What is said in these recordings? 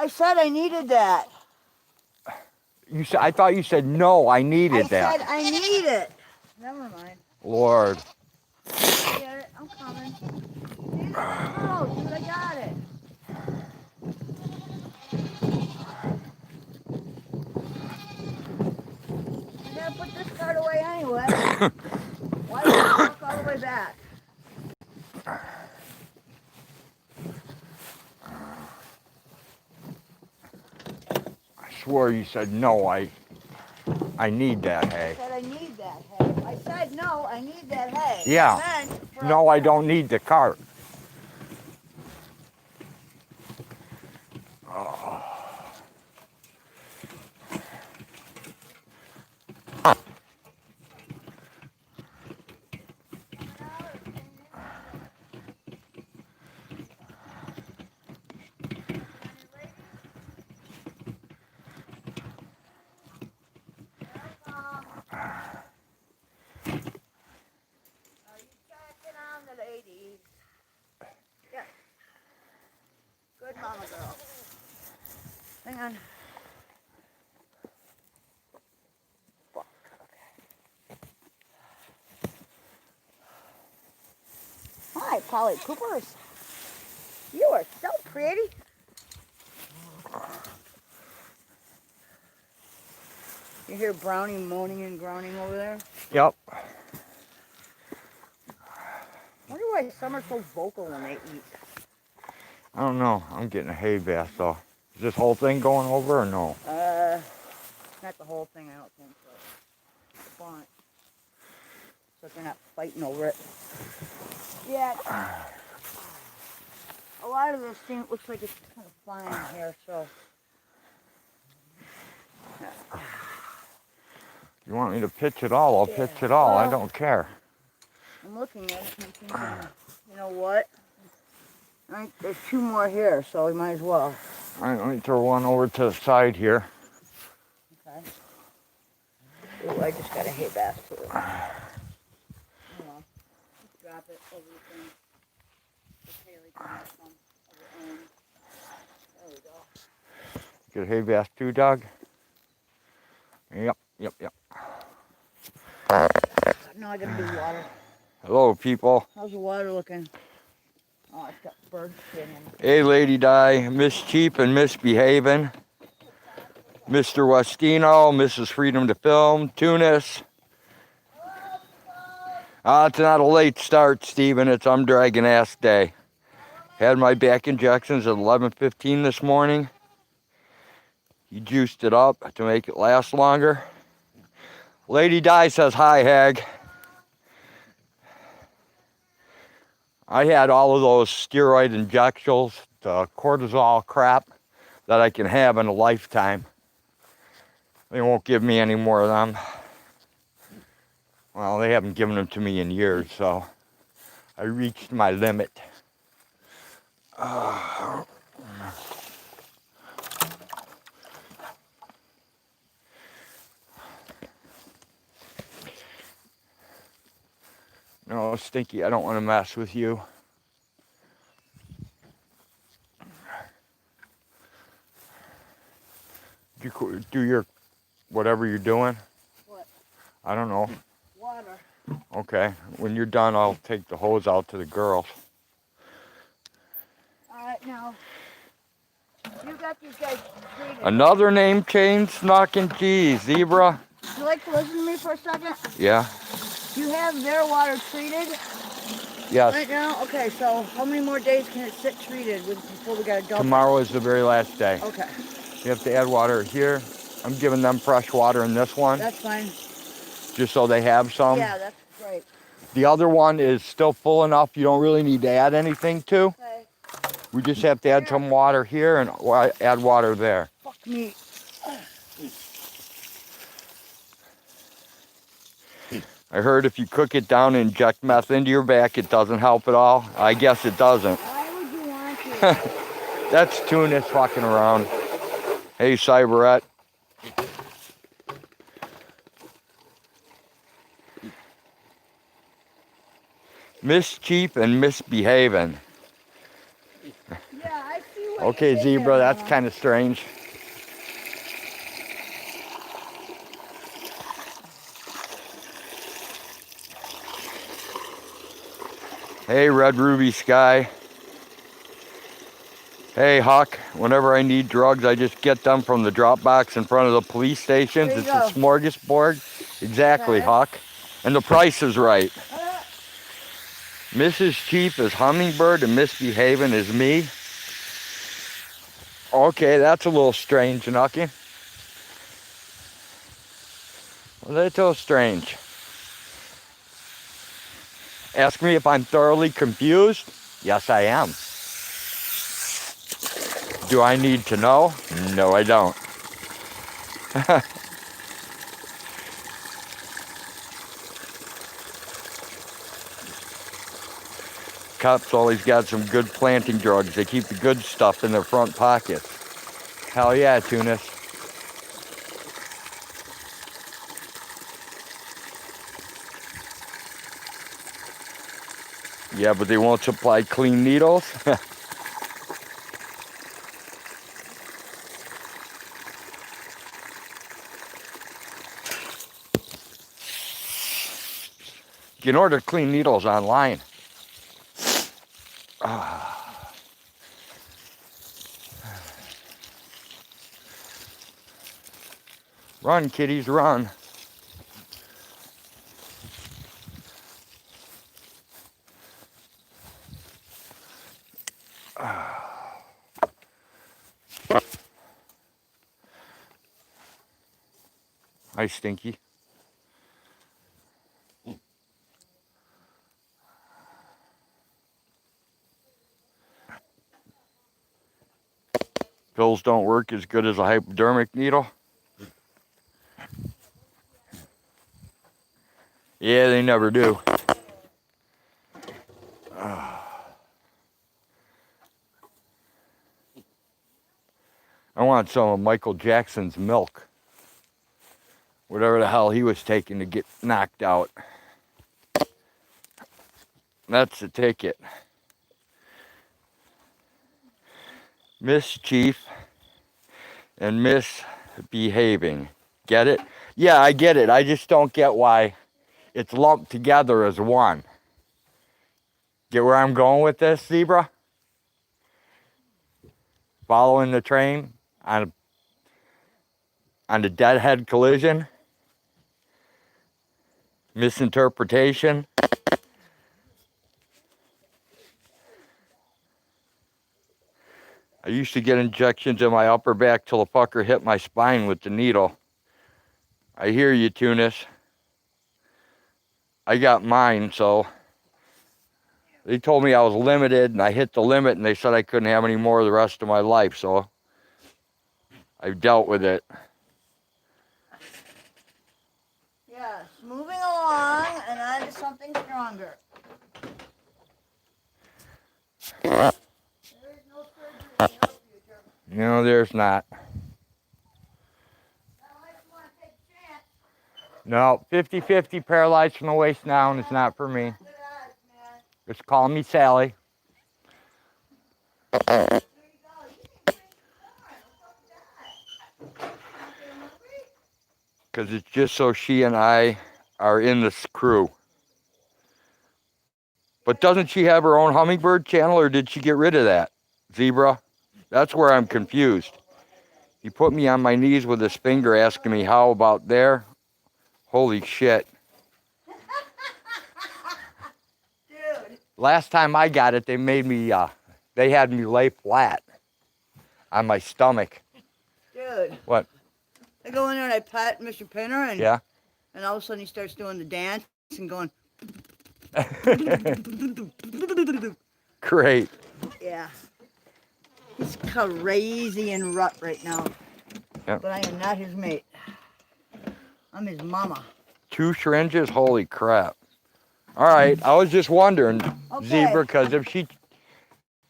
I said I needed that. You said, I thought you said no, I needed that. I said I need it. Never mind. Lord. I get it. I'm coming. See, oh, dude, I got it. I gotta put this card away anyway. Why do I walk all the way back? I swore you said no, I need that hay. I said I need that hay. I said no, I need that hay. Yeah. No, I don't need the cart. Oh. Ladies. Yeah. Good mama girl. Hang on. Fuck. Okay. Hi, Polly Coopers. You are so pretty. You hear Brownie moaning and groaning over there? Yep. I wonder why some are so vocal when they eat. I don't know. I'm getting a hay bath, so. Is this whole thing going over or no? Not the whole thing, I don't think, but the front. So they're not fighting over it. Yeah. A lot of this thing looks like it's kind of flying here, so. You want me to pitch it all? I'll pitch it all. I don't care. I'm looking at it thinking, you know what? There's two more here, so we might as well. All right, let me throw one over to the side here. Okay. Ooh, I just got a hay bath too. Hold on. Just drop it over the thing. Okay, like have some of your own. There we go. Get a hay bath too, Doug? Yep. Now I gotta do water. Hello, people. How's the water looking? Oh, it's got bird shit in it. Hey, Lady Di, Miss Cheap and Misbehaving, Mr. Westino, Mrs. Freedom to Film, Tunis. It's not a late start, Steven. It's I'm dragging ass day. Had my back injections at 11:15 this morning. You juiced it up to make it last longer. Lady Di says, hi, Hag. I had all of those steroid injections, the cortisol crap that I can have in a lifetime. They won't give me any more of them. Well, they haven't given them to me in years, so I reached my limit. No, Stinky, I don't want to mess with you. You do your whatever you're doing. What? I don't know. Water. Okay. When you're done, I'll take the hose out to the girls. Alright, now. You got these guys treated. Another name change, knocking cheese, Zebra. Would you like to listen to me for a second? Yeah. You have their water treated? Yes. Right now? Okay, so how many more days can it sit treated before we got to dump it? Tomorrow is the very last day. Okay. You have to add water here. I'm giving them fresh water in this one. That's fine. Just so they have some. Yeah, that's great. The other one is still full enough you don't really need to add anything to. Okay. We just have to add some water here and add water there. Fuck me. I heard if you cook it down and inject meth into your back, it doesn't help at all. I guess it doesn't. Why would you want to? That's Tunis fucking around. Hey, Cyberette. Miss Cheap and Misbehaving. Yeah, I see what Okay, Zebra, that's kind of strange. Hey, Red Ruby Sky. Hey, Huck, whenever I need drugs, I just get them from the drop box in front of the police stations. It's a smorgasbord. Exactly, Huck. And the price is right. Mrs. Chief is Hummingbird and Misbehaving is me. Okay, that's a little strange, Nucky. Well, that's so strange. Ask me if I'm thoroughly confused? Yes, I am. Do I need to know? No, I don't. Cops always got some good planting drugs. They keep the good stuff in their front pockets. Hell yeah, Tunis. Yeah, but they won't supply clean needles. You can order clean needles online. Run, kitties, run. Hi, Stinky. Pills don't work as good as a hypodermic needle. Yeah, they never do. I want some of Michael Jackson's milk. Whatever the hell he was taking to get knocked out. That's the ticket. Mischief and misbehaving. Get it? Yeah, I get it. I just don't get why it's lumped together as one. Get where I'm going with this, Zebra? Following the train on the deadhead collision? Misinterpretation? I used to get injections in my upper back till a fucker hit my spine with the needle. I hear you, Tunis. I got mine, so they told me I was limited, and I hit the limit, and they said I couldn't have any more the rest of my life, so I've dealt with it. Yes, moving along and on to something stronger. There is no surgery in your future. No, there's not. No, 50-50 paralyzed from the waist down is not for me. Just call me Sally. Because it's just so she and I are in this crew. But doesn't she have her own Hummingbird channel, or did she get rid of that? Zebra? That's where I'm confused. He put me on my knees with his finger asking me how about there. Holy shit. Dude. Last time I got it, they made me, they had me lay flat on my stomach. Dude. What? I go in there and I pat Mr. Pinner, and yeah, and all of a sudden he starts doing the dance and going. Great. Yeah. He's crazy in rut right now. Yep. But I am not his mate. I'm his mama. 2 syringes? Holy crap. All right, I was just wondering, Okay. Zebra, because if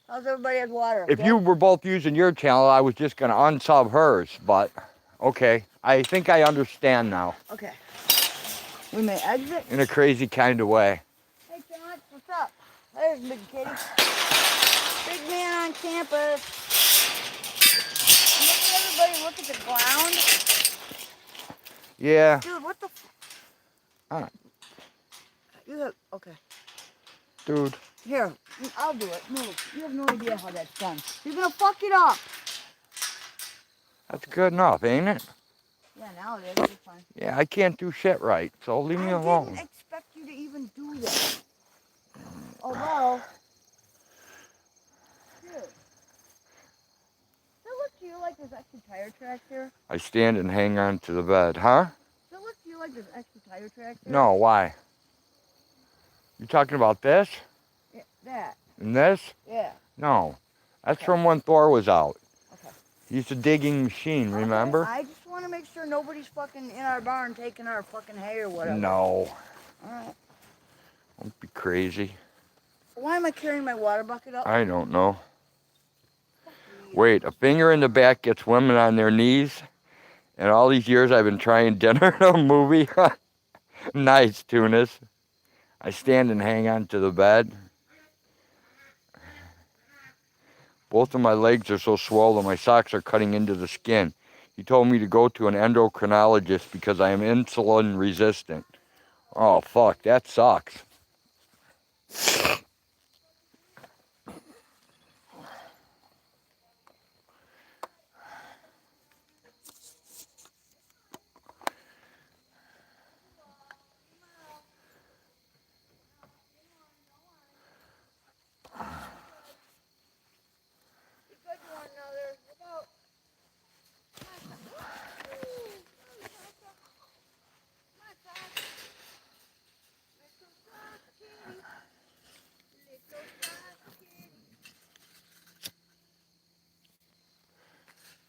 How's everybody has water? if you were both using your channel, I was just going to unsub hers, but okay. I think I understand now. Okay. We may exit. In a crazy kind of way. Hey, John, what's up? There's Big Kitty. Big man on campus. everybody look at the ground? Yeah. Dude, what the Huh. You have, okay. Dude. Here, I'll do it. Move. You have no idea how that's done. You're gonna fuck it up. That's good enough, ain't it? Yeah, now it is. It's fine. Yeah, I can't do shit right, so leave me alone. I didn't expect you to even do that. Although, dude, does it look to you like there's extra tire tracks here? I stand and hang on to the bed, huh? Does it look to you like there's extra tire tracks here? No, why? You talking about this? Yeah, that. And this? Yeah. No. That's Okay. from when Thor was out. Okay. He's a digging machine, remember? Okay. I just want to make sure nobody's fucking in our barn taking our fucking hay or whatever. No. Alright. Don't be crazy. Why am I carrying my water bucket up? I don't know. Wait, a finger in the back gets women on their knees. And all these years I've been trying dinner in a movie. Nice, Tunis. I stand and hang on to the bed. Both of my legs are so swollen, my socks are cutting into the skin. He told me to go to an endocrinologist because I am insulin resistant. Oh, fuck, that sucks.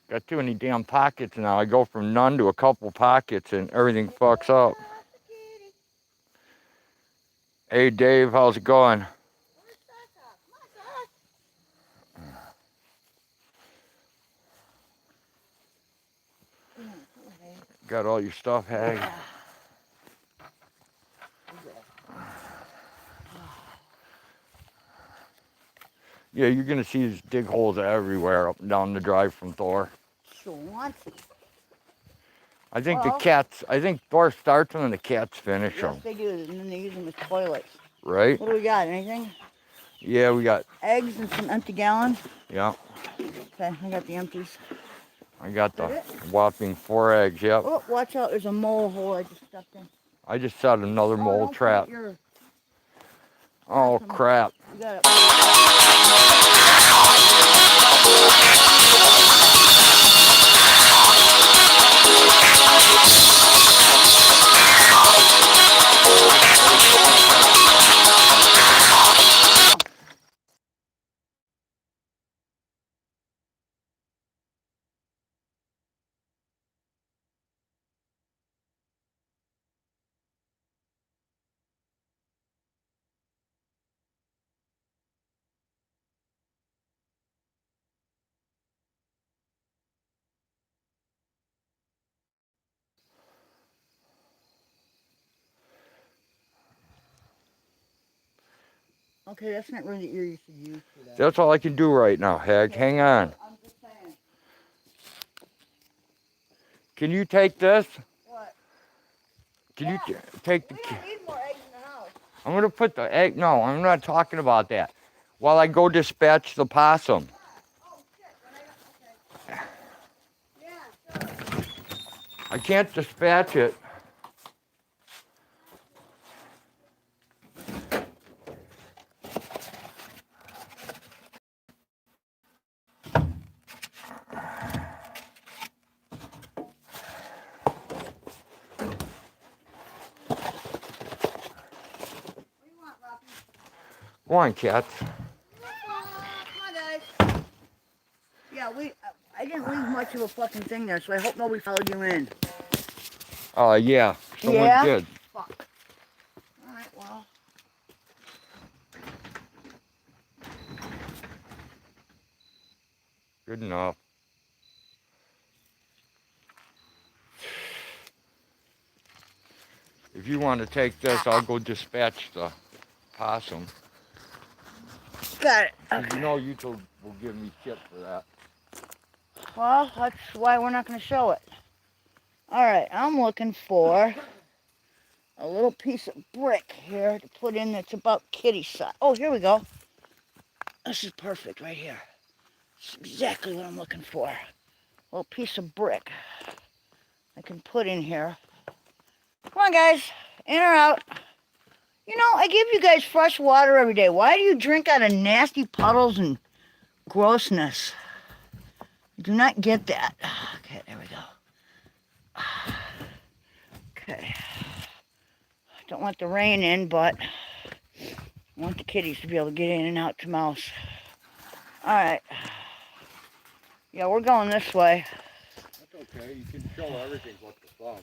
Got too many damn pockets now. I go from none to a couple pockets and everything fucks up. Hey Dave, how's it going? Got all your stuff, Hag? Yeah, you're gonna see these dig holes everywhere up and down the drive from Thor. Swansea. I think the cats, I think Thor starts them and the cats finish them. Yes, they do, and then they use them as toilets. Right? What do we got, anything? Yeah, we got... Eggs and some empty gallons? Yeah. Okay, I got the empties. I got the whopping 4 eggs, yep. Oh, watch out, there's a mole hole I just stepped in. I just set another mole trap. Oh, crap. You got it. Okay, that's not really the ear you should use for that. That's all I can do right now, Hag. Okay. Hang on. I'm just saying. Can you take this? What? Can you take the... We don't need more eggs in the house. I'm going to put the egg... No, I'm not talking about that. While I go dispatch the possum. Oh, shit. Okay. Yeah, sure. I can't dispatch it. Go on, cats. Come on, guys. Yeah, I didn't leave much of a fucking thing there, so I hope nobody followed you in. Yeah. Someone did. Fuck. Alright, well. Good enough. If you want to take this, I'll go dispatch the possum. Got it. Okay. You know YouTube will give me shit for that. Well, that's why we're not going to show it. Alright, I'm looking for a little piece of brick here to put in that's about kitty size. Oh, here we go. This is perfect right here. It's exactly what I'm looking for. A little piece of brick I can put in here. Come on, guys. In or out. You know, I give you guys fresh water every day. Why do you drink out of nasty puddles and grossness? I do not get that. Okay, there we go. Okay. Don't want the rain in, but I want the kitties to be able to get in and out to mouse. Alright. Yeah, we're going this way. That's okay. You can show everything but the thumb.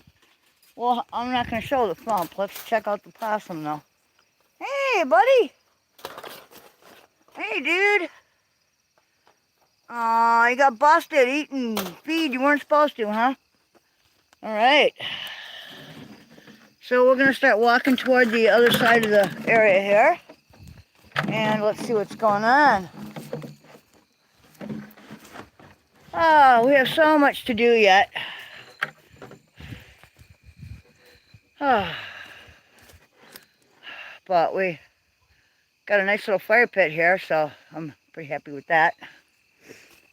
Well, I'm not going to show the thump. Let's check out the possum, though. Hey, buddy. Hey, dude. Aw, you got busted eating feed you weren't supposed to, huh? Alright. So we're going to start walking toward the other side of the area here. And let's see what's going on. Oh, we have so much to do yet. Oh. But we got a nice little fire pit here, so I'm pretty happy with that.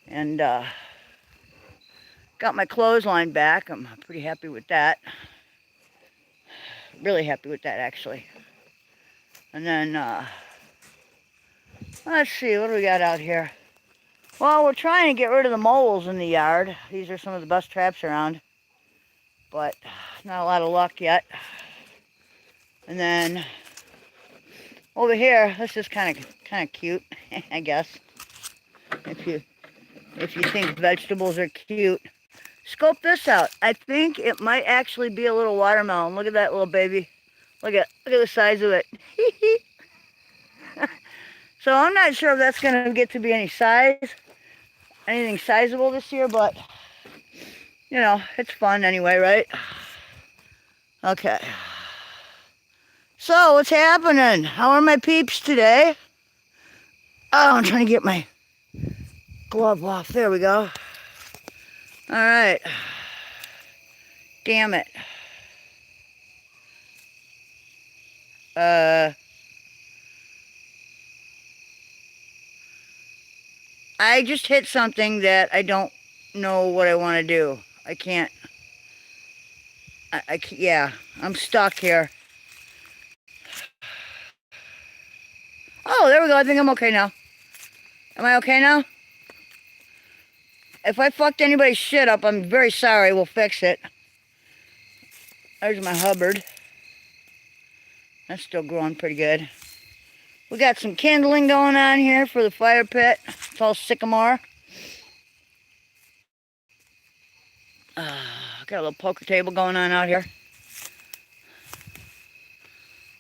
And got my clothesline back. I'm pretty happy with that. Really happy with that, actually. And then, let's see, what do we got out here? Well, we're trying to get rid of the moles in the yard. These are some of the best traps around. But not a lot of luck yet. And then over here, this is kind of cute, I guess. If you think vegetables are cute. Scope this out. I think it might actually be a little watermelon. Look at that little baby. Look at the size of it. So I'm not sure if that's going to get to be anything sizable this year, but you know, it's fun anyway, right? Okay. So what's happening? How are my peeps today? Oh, I'm trying to get my glove off. There we go. All right. Damn it. I just hit something that I don't know what I want to do. I can't. Yeah, I'm stuck here. Oh, there we go. I think I'm okay now. Am I okay now? If I fucked anybody's shit up, I'm very sorry. We'll fix it. There's my Hubbard. That's still growing pretty good. We got some kindling going on here for the fire pit. It's all sycamore. Got a little poker table going on out here.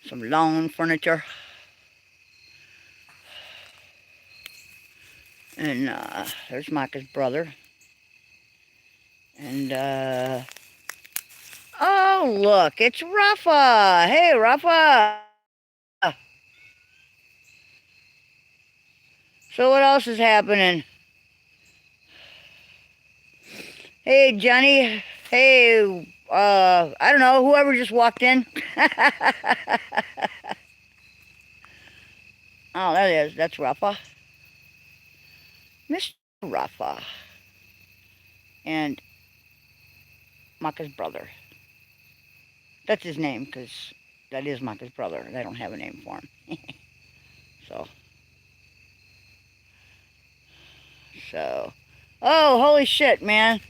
Some lawn furniture. And there's Micah's brother. And oh look, it's Rafa. Hey Rafa. So what else is happening? Hey Johnny. Hey, I don't know, whoever just walked in. Oh, there it is. That's Rafa. Mr. Rafa. And Micah's brother. That's his name, because that is Micah's brother. They don't have a name for him. So. Oh, holy shit, man.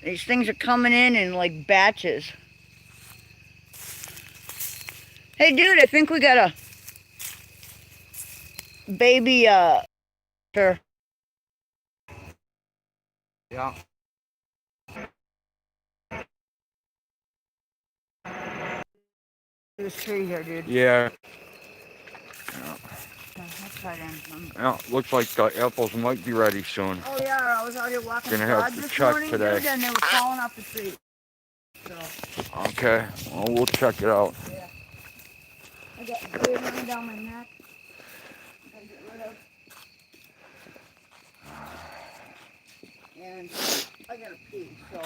These things are coming in like batches. Hey, dude, I think we got a baby, sure. Yeah. This tree here, dude. Yeah. Yeah, looks like the apples might be ready soon. Oh yeah, I was out here walking Gonna have to check today. Dude, and they were falling off the tree. So. Okay, well we'll check it out. Yeah. I got gray running down my neck. Gotta get rid of. and I gotta pee, so.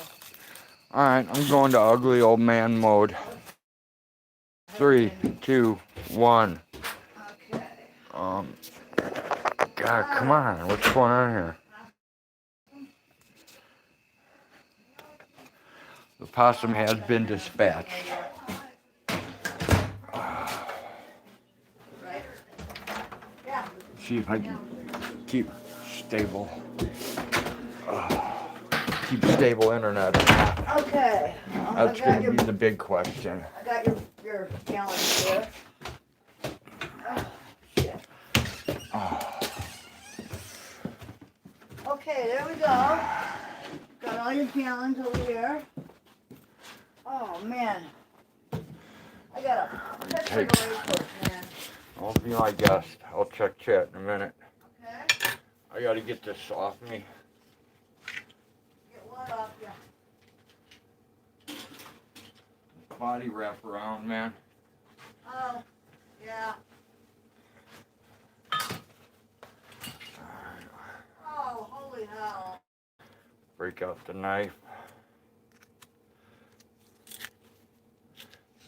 Alright, I'm going to ugly old man mode. 3, 2, 1. Okay. God, come on. What's going on here? The possum has been dispatched. See if I can keep stable. Keep stable internet. Okay. That's going to be the big question. I got your calendar here. Oh, shit. Okay, there we go. Got all your gallons over here. Oh, man. I gotta check my first, man. I'll be my guest. I'll check chat in a minute. Okay? I gotta get this off me. Get what off you? Body wrap around, man. Oh, yeah. Oh, holy hell. Break out the knife.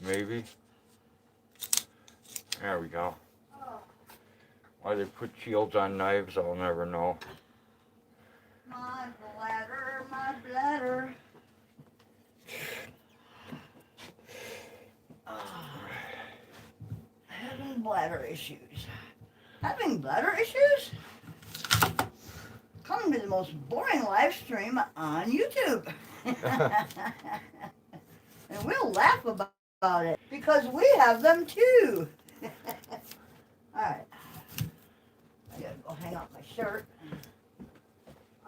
Maybe. There we go. Oh, Why they put shields on knives, I'll never know. my bladder, my bladder. Having bladder issues. Having bladder issues? Come to the most boring live stream on YouTube. And we'll laugh about it because we have them too. Alright. I gotta go hang up my shirt.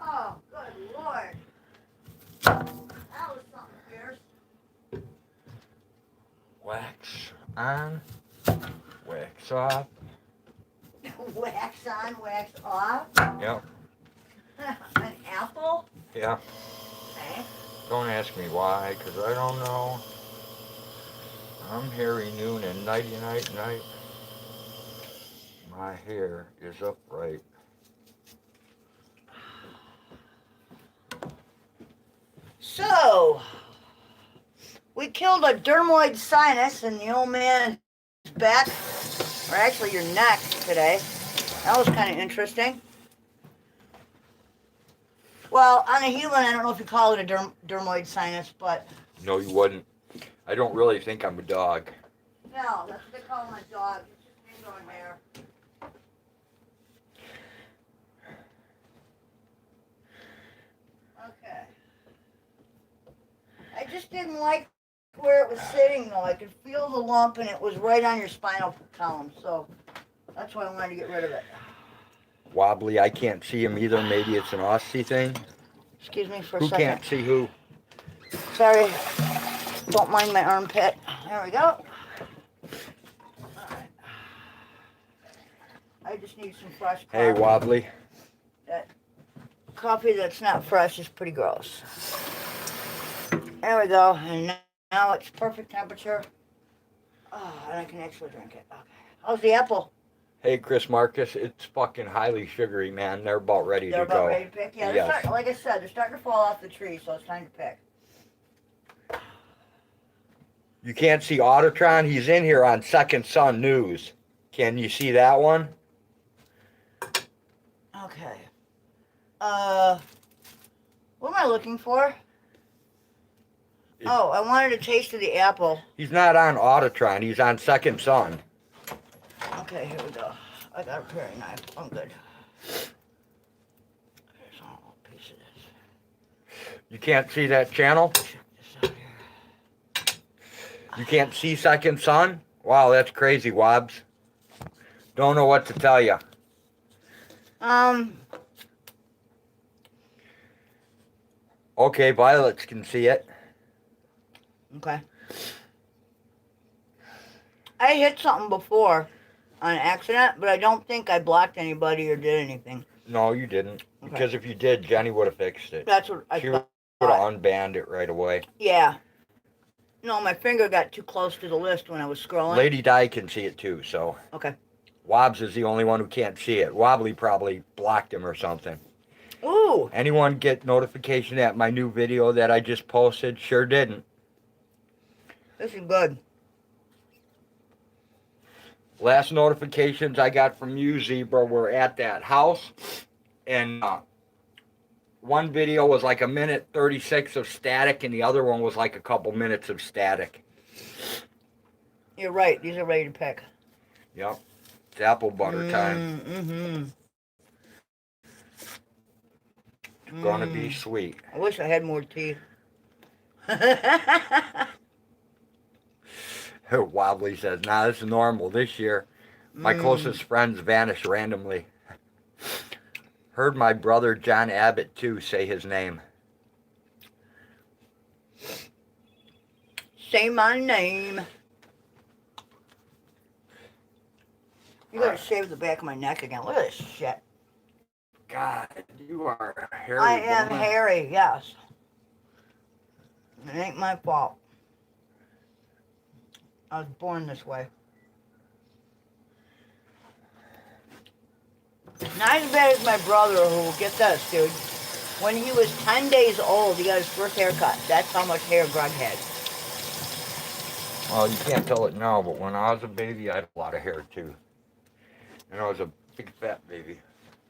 Oh, good Lord. That was something fierce. Wax on, wax off. Wax on, wax off. Yep. An apple? Yeah. Okay. Don't ask me why, because I don't know. I'm Harry Noon and nighty night night. My hair is upright. So, we killed a dermoid sinus and the old man's back, or actually your neck today. That was kind of interesting. Well, on a human, I don't know if you call it a dermoid sinus, but... No, you wouldn't. I don't really think I'm a dog. No, that's what they call my dog. It's just me going there. Okay. I just didn't like where it was sitting, though. I could feel the lump, and it was right on your spinal column, so that's why I wanted to get rid of it. Wobbly, I can't see him either. Maybe it's an Aussie thing. Excuse me for a Who second. can't see who? Sorry. Don't mind my armpit. There we go. Alright. I just need some fresh coffee. Hey, Wobbly. That coffee that's not fresh is pretty gross. There we go. And now it's perfect temperature. Oh, and I can actually drink it. Okay. How's the apple? Hey, Chris Marcus. It's fucking highly sugary, man. They're about ready They're to about go. ready to pick? Yeah, Yes. starting, like I said, they're starting to fall off the tree, so it's time to pick. You can't see Autotron? He's in here on Second Sun News. Can you see that one? Okay. What am I looking for? Oh, I wanted a taste of the apple. He's not on Autotron. He's on Second Sun. Okay, here we go. I got a paring knife. I'm good. There's a little piece of this. You can't see that channel? Check this out here. You can't see Second Sun? Wow, that's crazy, Wobbs. Don't know what to tell you. Okay, Violets can see it. Okay. I hit something before on accident, but I don't think I blocked anybody or did anything. No, you didn't. Okay. Because if you did, Jenny would have fixed it. That's what I She would thought. have unbanned it right away. Yeah. No, my finger got too close to the list when I was scrolling. Lady Di can see it too, so. Okay. Wobbs is the only one who can't see it. Wobbly probably blocked him or something. Ooh, too. Anyone get notification that my new video that I just posted? Sure didn't. This is good. Last notifications I got from you, Zebra, were at that house. And one video was like 1:36 of static, and the other one was like a couple minutes of static. You're right. These are ready to pick. Yep. It's apple butter time. Mm-hmm. It's gonna be sweet. I wish I had more teeth. Wobbly says, nah, this is normal this year. My closest friends vanish randomly. Heard my brother John Abbott, too, say his name. Say my name. You gotta shave the back of my neck again. Look at this shit. God, you are hairy. I am hairy, yes. It ain't my fault. I was born this way. Not as bad as my brother, who, get this, dude. When he was 10 days old, he got his first haircut. That's how much hair Greg had. Well, you can't tell it now, but when I was a baby, I had a lot of hair, too. And I was a big, fat baby.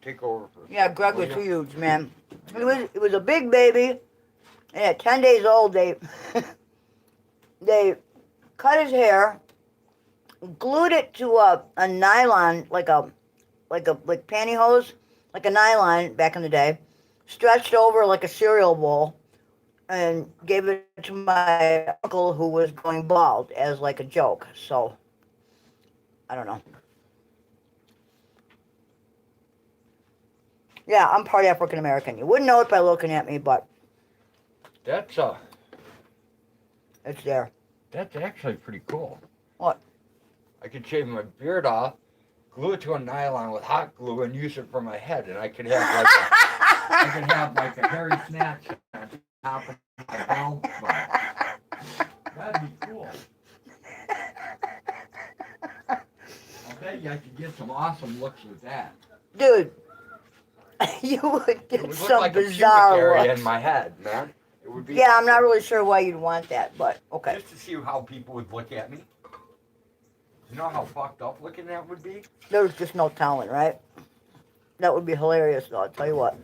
Take over for Yeah, Greg was huge, man. It was a big baby. And at 10 days old, they cut his hair, glued it to a nylon, like pantyhose, like a nylon back in the day, stretched over like a cereal bowl, and gave it to my uncle, who was going bald, as like a joke. So, I don't know. Yeah, I'm part African American. You wouldn't know it by looking at me, but That's it's there. That's actually pretty cool. What? I could shave my beard off, glue it to a nylon with hot glue, and use it for my head, and I could have like a hairy snatch on top of my bald spot. That'd be cool. I bet you I could get some awesome looks with that. Dude, you would get It would some look like bizarre a pubic area looks. in my head, man. It would be Yeah, I'm not really sure why you'd want that, but okay. just to see how people would look at me. You know how fucked up looking that would be? There's just no telling, right? That would be hilarious, though, I'll tell you what.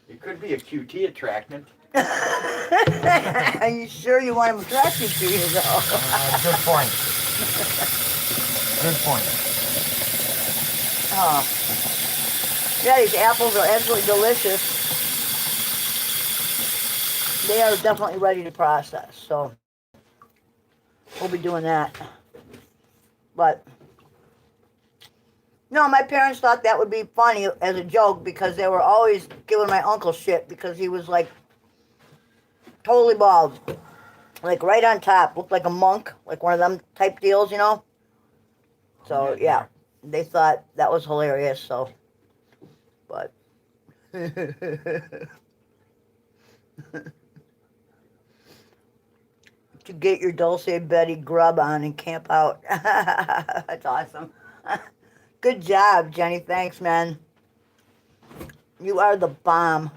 It could be a QT attractant. Are you sure you want him attracted to you, though? Good point. Good point. Oh. Yeah, these apples are absolutely delicious. They are definitely ready to process, so we'll be doing that. But no, my parents thought that would be funny as a joke, because they were always giving my uncle shit because he was like totally bald, like right on top, looked like a monk, like one of them type deals, you know. So yeah, they thought that was hilarious. So, but to get your Dulce Betty grub on and camp out. That's awesome. Good job, Jenny. Thanks, man. You are the bomb.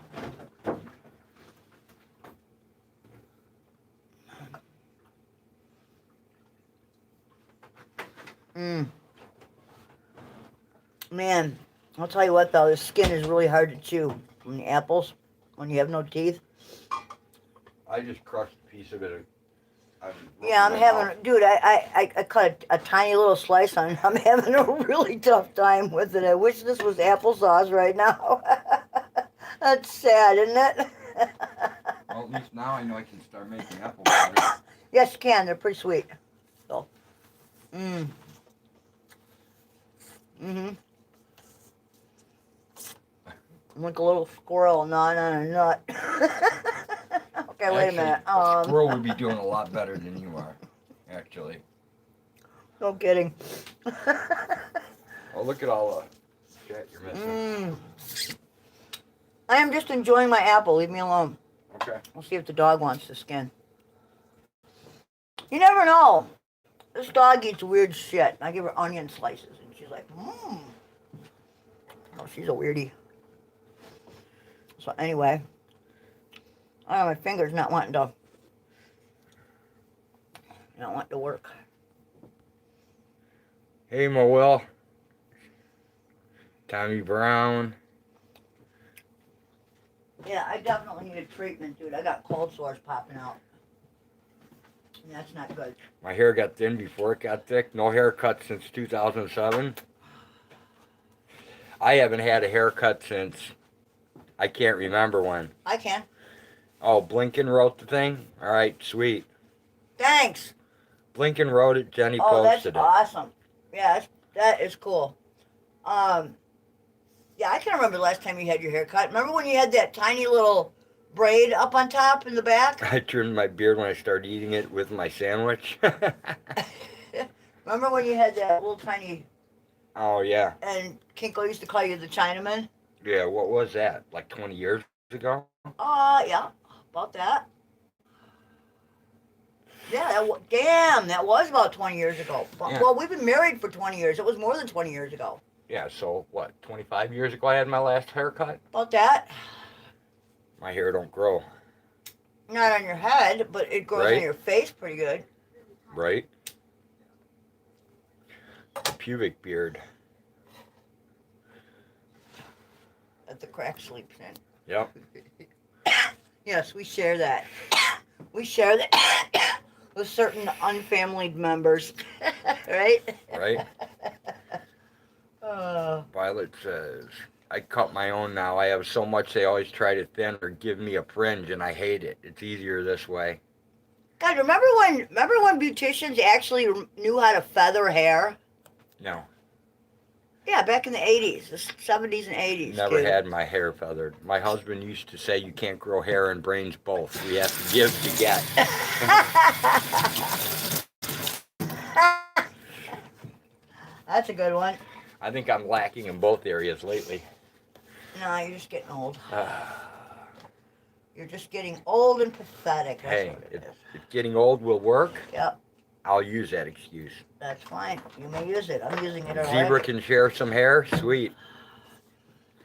Man, I'll tell you what, though. The skin is really hard to chew from the apples when you have no teeth. I just crushed a piece of it. Yeah, I'm having, dude, I cut a tiny little slice on it. I'm having a really tough time with it. I wish this was applesauce right now. That's sad, isn't it? Well, at least now I know I can start making apple butter. Yes, you can. They're pretty sweet. So, like a little squirrel gnawing on a nut. Okay, wait a minute. A squirrel would be doing a lot better than you are, actually. No kidding. Oh, look at all the shit you're missing. I am just enjoying my apple. Leave me alone. Okay. We'll see if the dog wants the skin. You never know. This dog eats weird shit. I give her onion slices, and she's like, Oh, she's a weirdie. So anyway, oh, my finger's not wanting to work. Hey, my Will. Tommy Brown. Yeah, I definitely need a treatment, dude. I got cold sores popping out. And that's not good. My hair got thin before it got thick. No haircut since 2007. I haven't had a haircut since I can't remember when. I can. Oh, Blinken wrote the thing? All right, sweet. Thanks. Blinken wrote it. Jenny Oh, that's posted it. awesome. Yeah, that is cool. Yeah, I can remember the last time you had your hair cut. Remember when you had that tiny little braid up on top in the back? I trimmed my beard when I started eating it with my sandwich. Remember when you had that little tiny... Oh, yeah. And Kinko used to call you the Chinaman? Yeah, what was that? Like 20 years ago? Yeah, about that. Yeah, damn, that was about 20 years ago. Yeah. Well, we've been married for 20 years. It was more than 20 years ago. Yeah, so what, 25 years ago I had my last haircut? About that. My hair don't grow. Not on your head, but it grows Right. on your face pretty good. Right? The pubic beard. That the crack sleeps in. Yep. Yes, we share that. We share that with certain unfamilied members. Right? Right? Violet says, I cut my own now. I have so much they always try to thin or give me a fringe, and I hate it. It's easier this way. God, remember when beauticians actually knew how to feather hair? No. Yeah, back in the 80s, the 70s and 80s. Never dude. had my hair feathered. My husband used to say you can't grow hair and brains both. We have to give to get. That's a good one. I think I'm lacking in both areas lately. No, you're just getting old. You're just getting old and pathetic. That's Hey, what it is. if getting old will work, Yep, I'll use that excuse. that's fine. You may use it. I'm using it already. Zebra can share some hair? Sweet.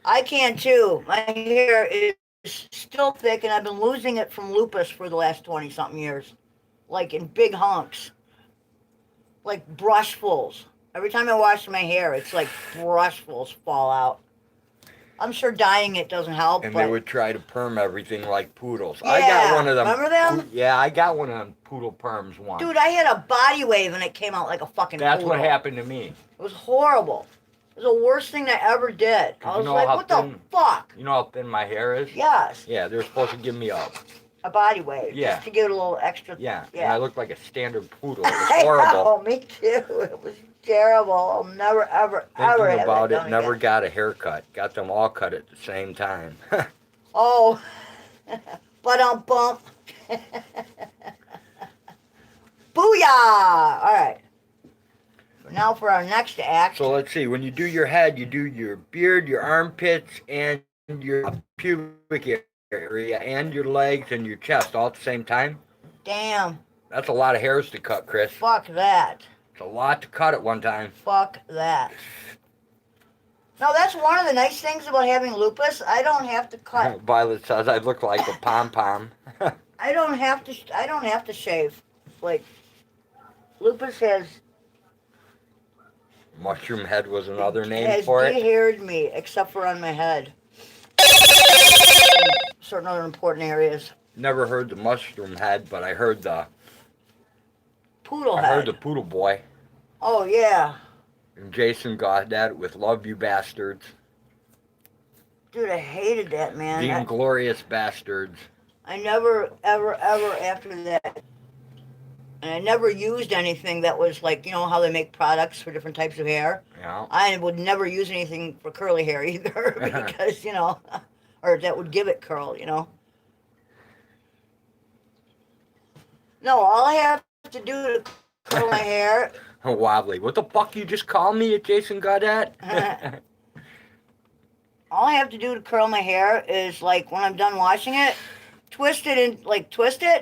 I can too. My hair is still thick, and I've been losing it from lupus for the last 20-something years. Like in big hunks. Like brushfuls. Every time I wash my hair, it's like brushfuls fall out. I'm sure dyeing it doesn't help. And but... they would try to perm everything like poodles. Yeah, I got one of them. remember them? Yeah, I got one of them poodle perms once. Dude, I had a body wave and it came out like a fucking That's poodle. what happened to me. It was horrible. It was the worst thing I ever did. I was like, what the fuck? You know how thin my hair is? Yes. Yeah, they were supposed to give me a body wave. Yeah. Just to give it a little extra. Yeah, Yeah. and I looked like a standard poodle. It was horrible. Oh, me too. It was terrible. I'll never, ever, ever Thinking have about it it, done never again. got a haircut. Got them all cut at the same time. Oh. But bump. Booyah! All right. Now for our next act. So let's see. When you do your head, you do your beard, your armpits, and your pubic area, and your legs and your chest all at the same time. Damn. That's a lot of hairs to cut, Chris. Fuck that. It's a lot to cut at one time. Fuck that. No, that's one of the nice things about having lupus. I don't have to cut. Violet says I look like a pom-pom. I don't have to shave. Like, lupus has Mushroom head was another name for it. de-haired me, except for on my head. And certain other important areas. Never heard the mushroom head, but I heard the Poodle I head. heard the poodle boy. Oh, yeah. And Jason got that with Love You Bastards. Dude, I hated that, man. The Inglorious Bastards. I never, ever, ever after that. And I never used anything that was like, you know how they make products for different types of hair? Yeah. I would never use anything for curly hair either because, you know, or that would give it curl, you know. No, all I have to do to curl my hair. Wobbly. What the fuck you just call me at Jason Goddard? All I have to do to curl my hair is, like, when I'm done washing it, twist it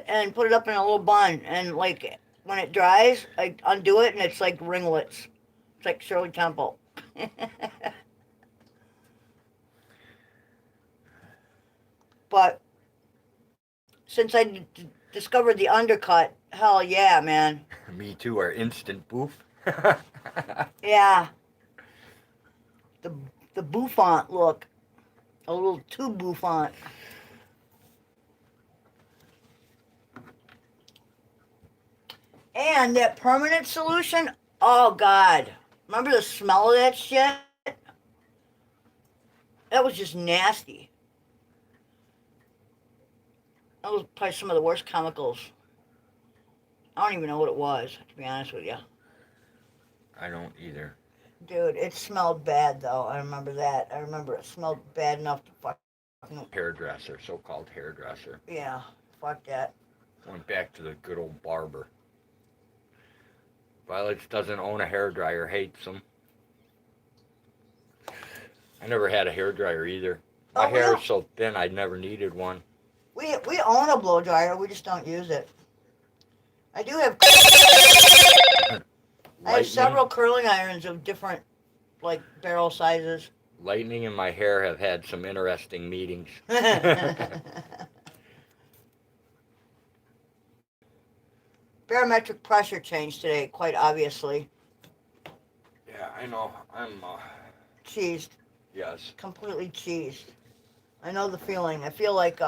and put it up in a little bun. And, like, when it dries, I undo it and it's like ringlets. It's like Shirley Temple. But since I discovered the undercut, hell yeah, man. Me too, our instant boof. Yeah. The, the bouffant look. A little too bouffant. And that permanent solution, oh God. Remember the smell of that shit? That was just nasty. That was probably some of the worst chemicals. I don't even know what it was, to be honest with you. I don't either. Dude, it smelled bad though. I remember that. I remember it smelled bad enough to fucking. Hairdresser, so-called hairdresser. Yeah, fuck that. Went back to the good old barber. Violet doesn't own a hairdryer, hates them. I never had a hairdryer either. My hair is so thin, I never needed one. We own a blow dryer, we just don't use it. I do have. I have several curling irons of different, like, barrel sizes. Lightning and my hair have had some interesting meetings. Barometric pressure changed today, quite obviously. Yeah, I know. I'm cheesed. Yes. Completely cheesed. I know the feeling. I feel like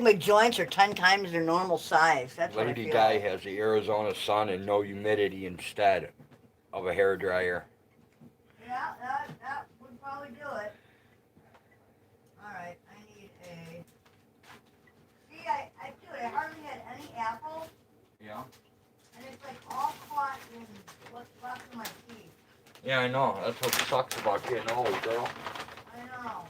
my joints are 10 times their normal size. That's what I feel. Lady Guy has the Arizona sun and no humidity instead of a hairdryer. Yeah, that would probably do it. Alright, I need a... See, I hardly had any apple. Yeah. And it's like all caught in what's left of my teeth. Yeah, I know. That's what sucks about getting old, girl. I know.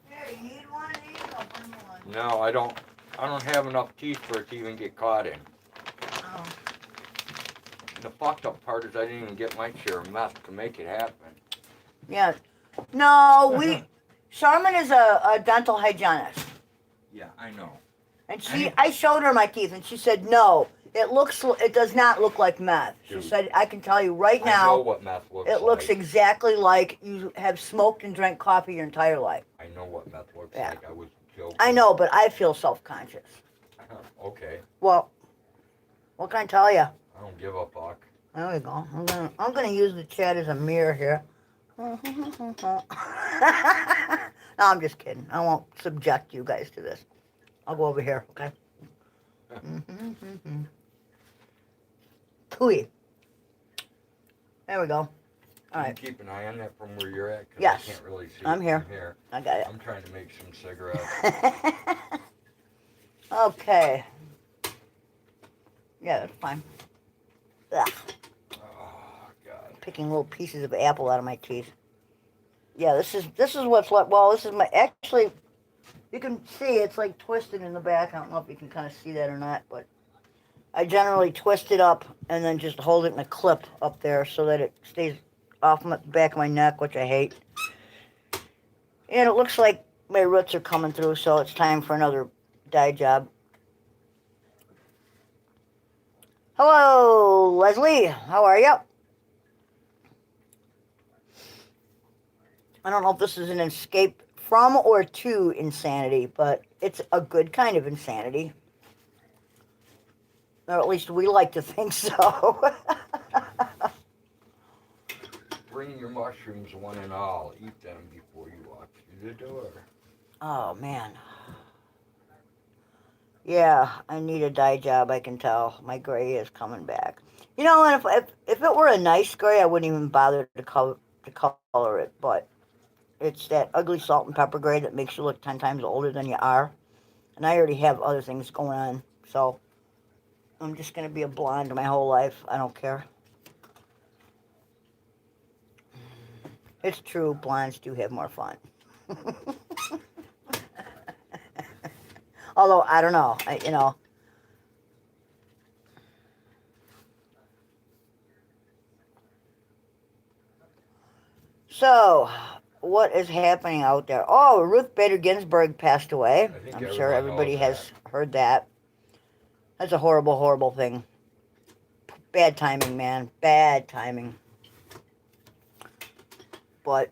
Here, you need one of these? I'll bring you one. No, I don't have enough teeth for it to even get caught in. Oh. And the fucked up part is I didn't even get my share of meth to make it happen. Yeah. No, Charmin is a dental hygienist. Yeah, I know. And I showed her my teeth, and she said, no, it does not look like meth. She said, I can tell you right now. I know what meth looks like. It looks exactly like you have smoked and drank coffee your entire life. I know what meth looks like. I was joking. I know, but I feel self-conscious. Okay. Well, what can I tell you? I don't give a fuck. There we go. I'm gonna use the chat as a mirror here. No, I'm just kidding. I won't subject you guys to this. I'll go over here, okay? Cooey. There we go. All right. Can you keep an eye on that from where you're at? Yes. I can't really see I'm here. From here. I got it. I'm trying to make some cigarettes. Okay. Yeah, that's fine. Ugh. Oh, God. Picking little pieces of apple out of my teeth. Yeah, this is what's left. Well, this is actually, you can see it's like twisted in the back. I don't know if you can kind of see that or not, but I generally twist it up and then just hold it in a clip up there so that it stays off the back of my neck, which I hate. And it looks like my roots are coming through, so it's time for another dye job. Hello, Leslie. How are you? I don't know if this is an escape from or to insanity, but it's a good kind of insanity. Or at least we like to think so. Bring your mushrooms one and all. Eat them before you walk through the door. Oh, man. Yeah, I need a dye job, I can tell. My gray is coming back. You know, and if it were a nice gray, I wouldn't even bother to color it, but it's that ugly salt and pepper gray that makes you look 10 times older than you are. And I already have other things going on, so I'm just going to be a blonde my whole life. I don't care. It's true, blondes do have more fun. Although, I don't know, you know. So, what is happening out there? Oh, Ruth Bader Ginsburg passed away. I'm sure everybody has heard that. That's a horrible, horrible thing. Bad timing, man. Bad timing. But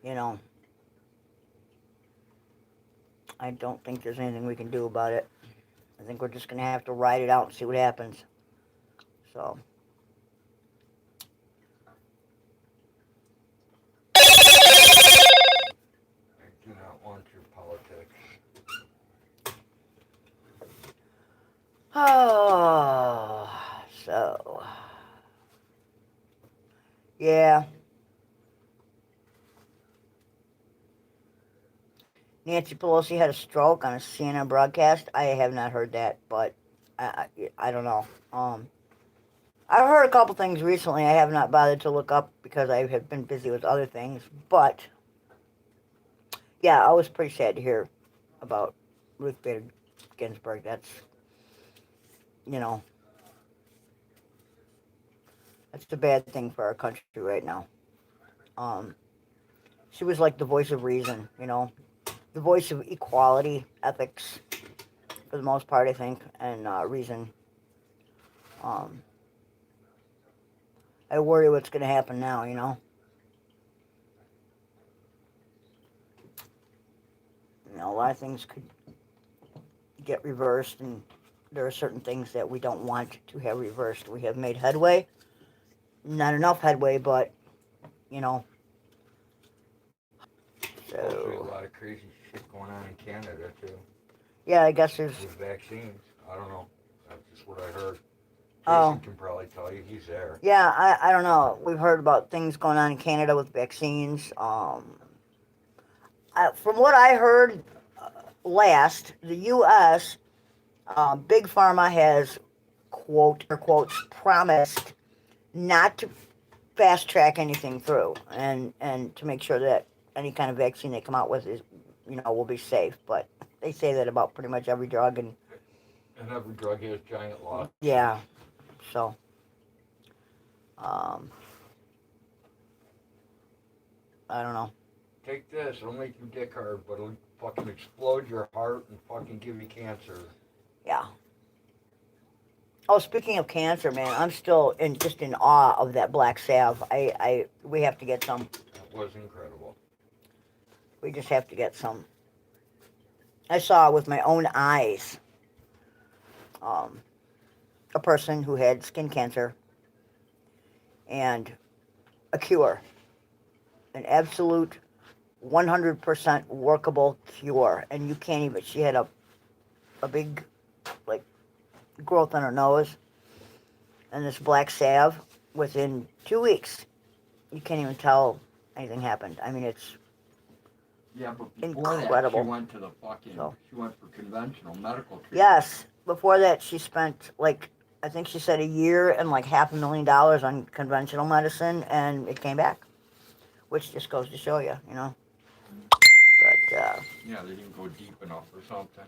you know, I don't think there's anything we can do about it. I think we're just going to have to ride it out and see what happens. So. I do not want your politics. Oh, so. Yeah. Nancy Pelosi had a stroke on a CNN broadcast. I have not heard that, but I don't know. I've heard a couple things recently I have not bothered to look up because I have been busy with other things. But, yeah, I was pretty sad to hear about Ruth Bader Ginsburg. That's, you know, that's a bad thing for our country right now. She was like the voice of reason, you know, the voice of equality, ethics, for the most part, I think, and reason. Um, I worry what's going to happen now, you know. You know, a lot of things could get reversed, and there are certain things that we don't want to have reversed. We have made headway, not enough headway, but, you know. Also, a So, lot of crazy shit going on in Canada too. yeah, I guess there's. With vaccines. I don't know. That's just what I heard. Oh. Jason can probably tell you. He's there. Yeah, I don't know. We've heard about things going on in Canada with vaccines. From what I heard last, the U.S. Big Pharma has, quote or quotes, promised not to fast track anything through, and to make sure that any kind of vaccine they come out with is, you know, will be safe. But they say that about pretty much every drug, and every drug has giant loss. Yeah, so um, I don't know. Take this. It'll make you dick hard, but it'll fucking explode your heart and fucking give you cancer. Yeah. Oh, speaking of cancer, man, I'm still just in awe of that black salve. We have to get some. That was incredible. We just have to get some. I saw with my own eyes a person who had skin cancer and a cure, an absolute 100% workable cure, and you can't even. She had a big like growth on her nose, and this black salve. Within 2 weeks, you can't even tell anything happened. I mean, it's yeah, but before incredible. That, she went to the fucking. So, she went for conventional medical treatment. Yes, before that, she spent like I think she said a year and like $500,000 on conventional medicine, and it came back, which just goes to show you, you know. But yeah, they didn't go deep enough or something.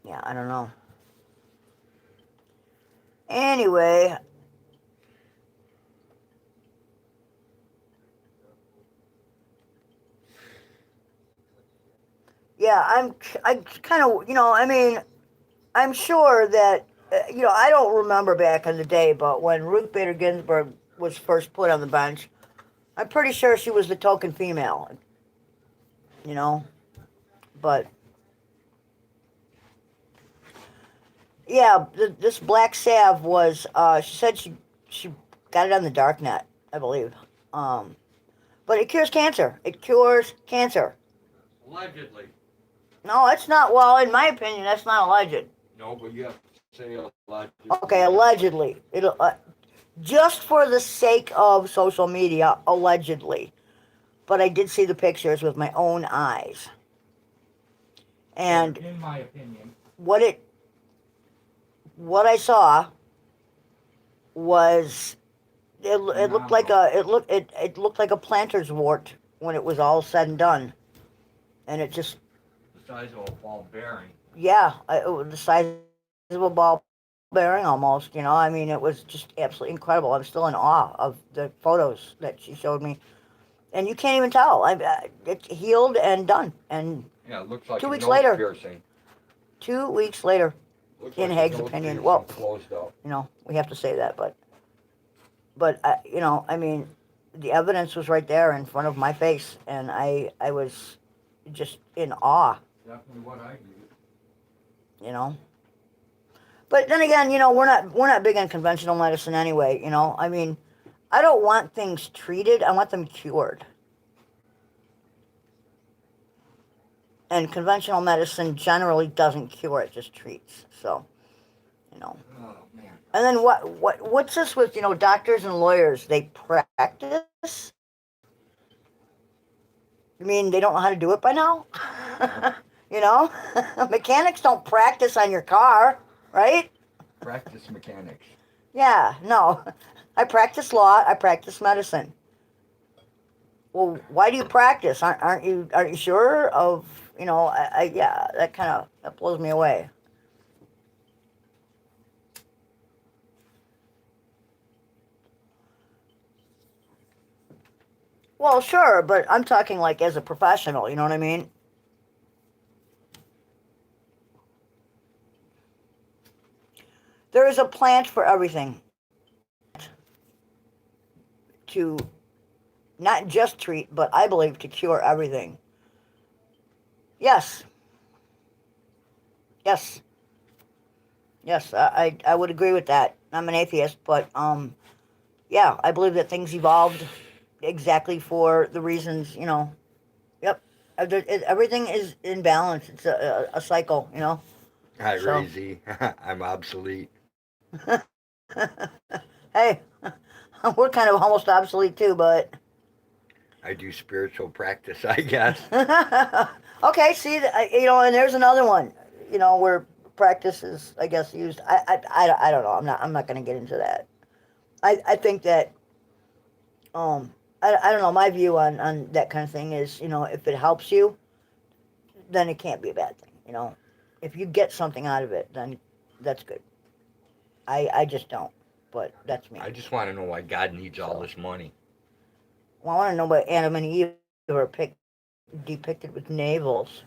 Yeah, I don't know. Anyway. Yeah, I kind of, you know, I mean, I'm sure that, you know, I don't remember back in the day, but when Ruth Bader Ginsburg was first put on the bench, I'm pretty sure she was the token female, you know, but, yeah, this black salve was, she said she got it on the dark net, I believe, but it cures cancer. It cures cancer. Allegedly. No, it's not. Well, in my opinion, that's not alleged. No, but you have to say allegedly. Okay, allegedly. It'll just for the sake of social media, allegedly. But I did see the pictures with my own eyes. And in my opinion, what I saw was it looked like it looked like a planter's wart when it was all said and done, and it just the size of a ball bearing. Yeah, it was the size of a ball bearing almost. You know, I mean, it was just absolutely incredible. I'm still in awe of the photos that she showed me, and you can't even tell. It's healed and done, and yeah, it looks like 2 weeks nose later. Piercing. 2 weeks later, looks in like Haig's opinion. Well, closed up. You know, we have to say that, but you know, I mean, the evidence was right there in front of my face, and I was just in awe. Definitely what I do. You know. But then again, we're not big on conventional medicine anyway. I mean, I don't want things treated. I want them cured. And conventional medicine generally doesn't cure; it just treats. So, you know. Oh man. And then what's this with doctors and lawyers? They practice. You mean they don't know how to do it by now? you know, mechanics don't practice on your car, right? Practice mechanics. Yeah, no. I practice law. I practice medicine. Well, why do you practice? Aren't you sure of yeah, that blows me away. Well, sure, but I'm talking like as a professional, you know what I mean? There is a plant for everything. To not just treat, but I believe to cure everything. Yes. Yes. Yes, I would agree with that. I'm an atheist, but yeah, I believe that things evolved exactly for the reasons, Yep. Everything is in balance. It's a cycle, Hi, So, Razy. I'm obsolete. hey, we're kind of almost obsolete too, but. I do spiritual practice, I guess. Okay, see, and there's another one, where practice is, I guess, used. I don't know. I'm not going to get into that. I think that, I don't know. My view on that kind of thing is, if it helps you, then it can't be a bad thing. If you get something out of it, then that's good. I just don't, but that's me. I just want to know why God needs all So, this money. well, I want to know what Adam and Eve were depicted with navels.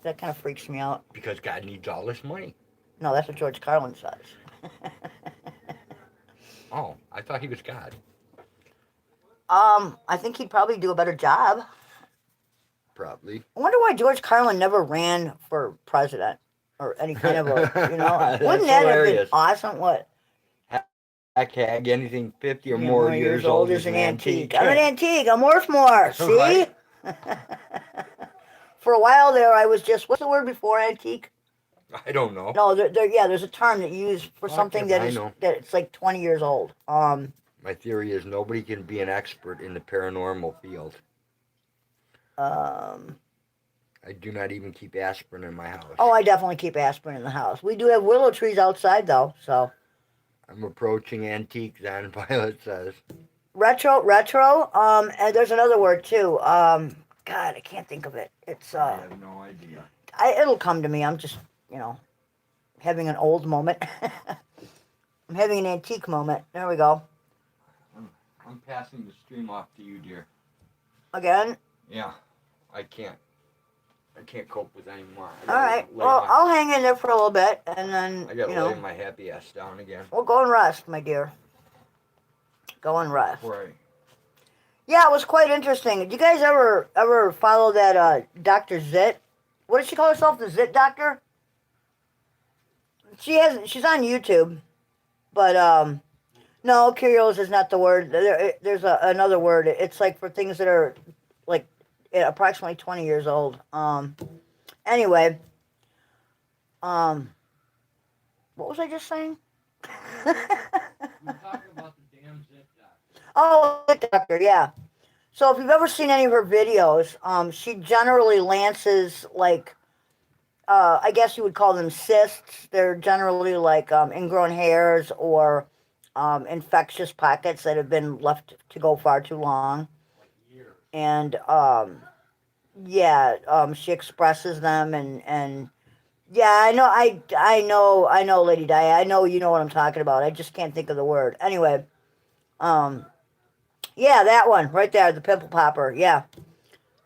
That kind of freaks me out. Because God needs all this money. No, that's what George Carlin says. Oh, I thought he was God. I think he'd probably do a better job. Probably. I wonder why George Carlin never ran for president or any kind of wouldn't that have been awesome? What? Heck, anything 50 or more years old is an antique. I'm an antique. I'm worth more. See? Right? For a while there, I was just, what's the word before antique? I don't know. No, there's a term that you use for something that it's like 20 years old. My theory is nobody can be an expert in the paranormal field. I do not even keep aspirin in my house. Oh, I definitely keep aspirin in the house. We do have willow trees outside, though, so. I'm approaching antique then, Violet says. Retro, and there's another word, too. God, I can't think of it. It's, I have no idea. It'll come to me. I'm just, having an old moment. I'm having an antique moment. There we go. I'm passing the stream off to you, dear. Again? Yeah, I can't cope with any more. All right. Well, I'll hang in there for a little bit, and then, I gotta lay my happy ass down again. Well, go and rest, my dear. Go and rest. Right. Yeah, it was quite interesting. Did you guys ever follow that Dr. Zit? What does she call herself? The Zit Doctor? She's on YouTube, but no, curios is not the word. There's another word. It's like for things that are like approximately 20 years old. Anyway, what was I just saying? We're talking about the damn Zit Doctor. Oh, Zit Doctor, yeah. So if you've ever seen any of her videos, she generally lances like, I guess you would call them cysts. They're generally like ingrown hairs or infectious pockets that have been left to go far too long. Like years. And yeah, she expresses them and yeah, I know, Lady Di. I know you know what I'm talking about. I just can't think of the word. Anyway, yeah, that one right there, the pimple popper. Yeah.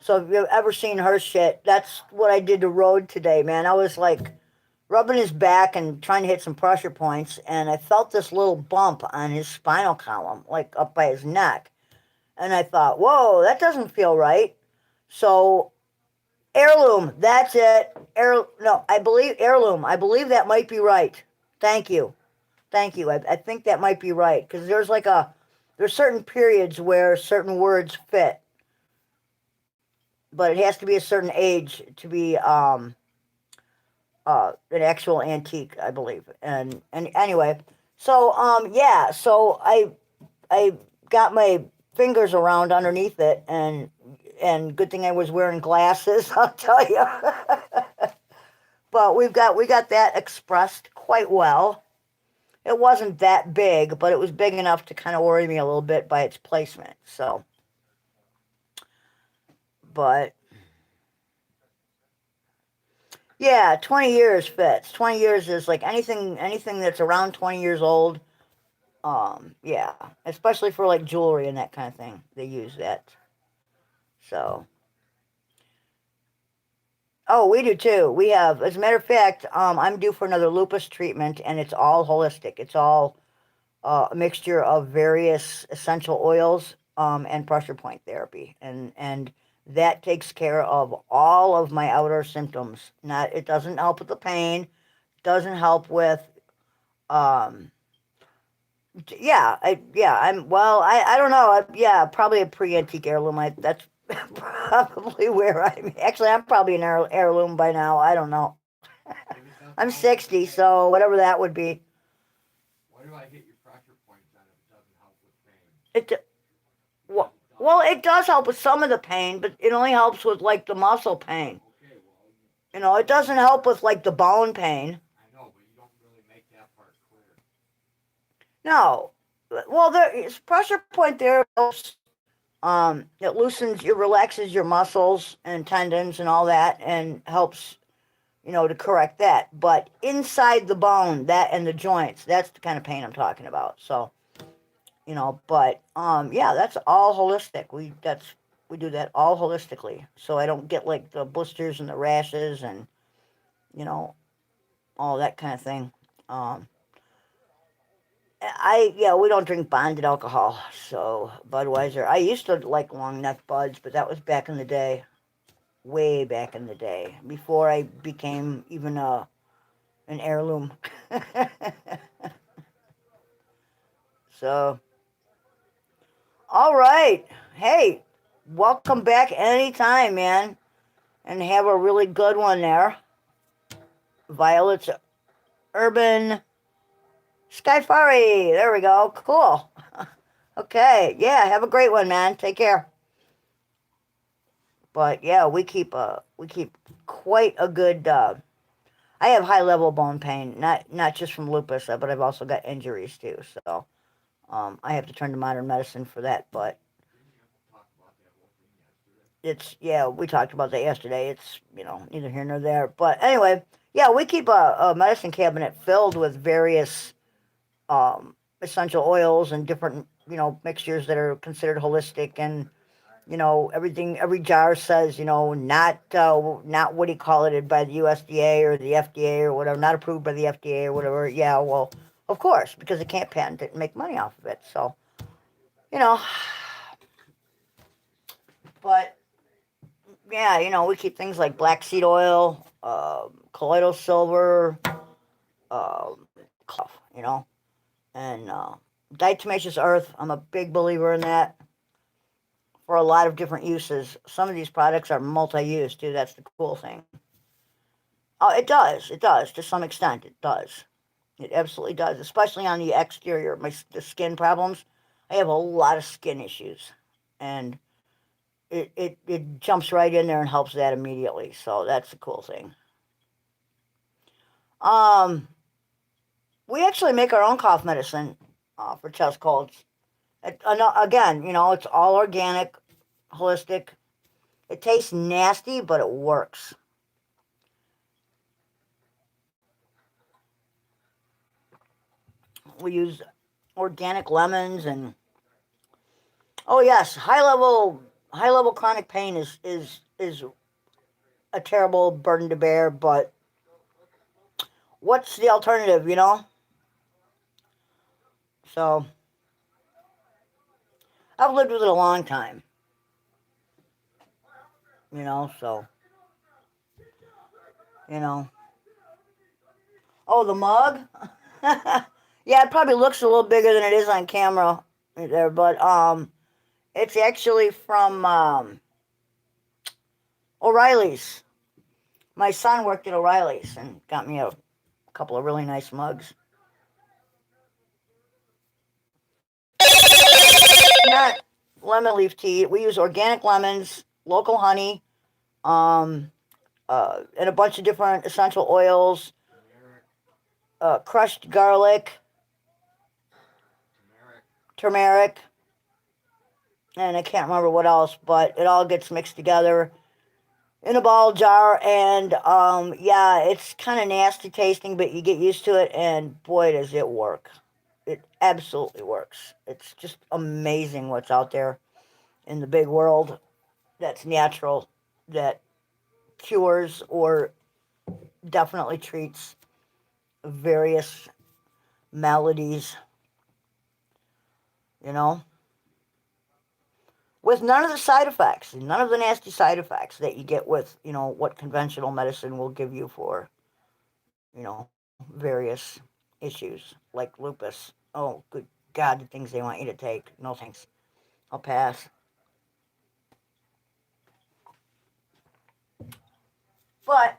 So if you've ever seen her shit, that's what I did to Rode today, man. I was like rubbing his back and trying to hit some pressure points, and I felt this little bump on his spinal column, like up by his neck. And I thought, whoa, that doesn't feel right. So heirloom, that's it. No, I believe heirloom. I believe that might be right. Thank you. Thank you. I think that might be right because there's certain periods where certain words fit, but it has to be a certain age to be an actual antique, I believe. And anyway, so yeah, so I got my fingers around underneath it, and good thing I was wearing glasses, I'll tell you. But we got that expressed quite well. It wasn't that big, but it was big enough to kind of worry me a little bit by its placement. So, but yeah, 20 years fits. 20 years is like anything that's around 20 years old. Yeah, especially for like jewelry and that kind of thing. They use that. So, oh, we do too. We have, as a matter of fact, I'm due for another lupus treatment, and it's all holistic. It's all a mixture of various essential oils and pressure point therapy, and that takes care of all of my outer symptoms. Not, it doesn't help with the pain, doesn't help with um, yeah, I'm well. I don't know. Yeah, probably a pre-antique heirloom. That's probably where I'm. Actually, I'm probably an heirloom by now. I don't know. I'm 60, so whatever that would be. Why do I get your pressure points on if it doesn't help with pain? It well, it does help with some of the pain, but it only helps with like the muscle pain. Okay, well, It doesn't help with like the bone pain. I know, but you don't really make that part clear. No. Well, pressure point there helps. It relaxes your muscles and tendons and all that, and helps, to correct that. But inside the bone, that and the joints, that's the kind of pain I'm talking about. So, but yeah, that's all holistic. We do that all holistically, so I don't get like the blisters and the rashes and you know all that kind of thing. Um, yeah, we don't drink bonded alcohol, so Budweiser. I used to like long neck buds, but that was back in the day, way back in the day, before I became even an heirloom. So, all right, hey, welcome back anytime, man, and have a really good one there. Violet's Urban Skyfari. There we go. Cool. Okay, yeah, have a great one, man. Take care. But yeah, we keep quite a good. I have high level bone pain, not just from lupus, but I've also got injuries too. So I have to turn to modern medicine for that. But it's yeah, we talked about that yesterday. It's neither here nor there. But anyway, yeah, we keep a medicine cabinet filled with various essential oils and different mixtures that are considered holistic, and everything. Every jar says not what do you call it by the USDA or the FDA or whatever, not approved by the FDA or whatever. Yeah, well, of course, because they can't patent it and make money off of it. So you know, but yeah, we keep things like black seed oil, colloidal silver, and diatomaceous earth. I'm a big believer in that for a lot of different uses. Some of these products are multi-use too. That's the cool thing. Oh, it does. It does to some extent. It does. It absolutely does, especially on the exterior. The skin problems. I have a lot of skin issues, and it jumps right in there and helps that immediately. So that's the cool thing. Um, we actually make our own cough medicine for chest colds. Again, it's all organic, holistic. It tastes nasty, but it works. We use organic lemons and oh yes, high level chronic pain is a terrible burden to bear, but what's the alternative? So I've lived with it a long time. You know, so, you know. Oh, the mug? Yeah, it probably looks a little bigger than it is on camera there, but it's actually from O'Reilly's. My son worked at O'Reilly's and got me a couple of really nice mugs. Not lemon leaf tea. We use organic lemons, local honey, and a bunch of different essential oils, crushed garlic, turmeric, and I can't remember what else, but it all gets mixed together in a ball jar, and yeah, it's kind of nasty tasting, but you get used to it, and boy, does it work. It absolutely works. It's just amazing what's out there in the big world that's natural, that cures or definitely treats various maladies, you know, with none of the side effects, none of the nasty side effects that you get with, you know, what conventional medicine will give you for, you know, various issues like lupus. Oh, good God, the things they want you to take. No thanks. I'll pass. But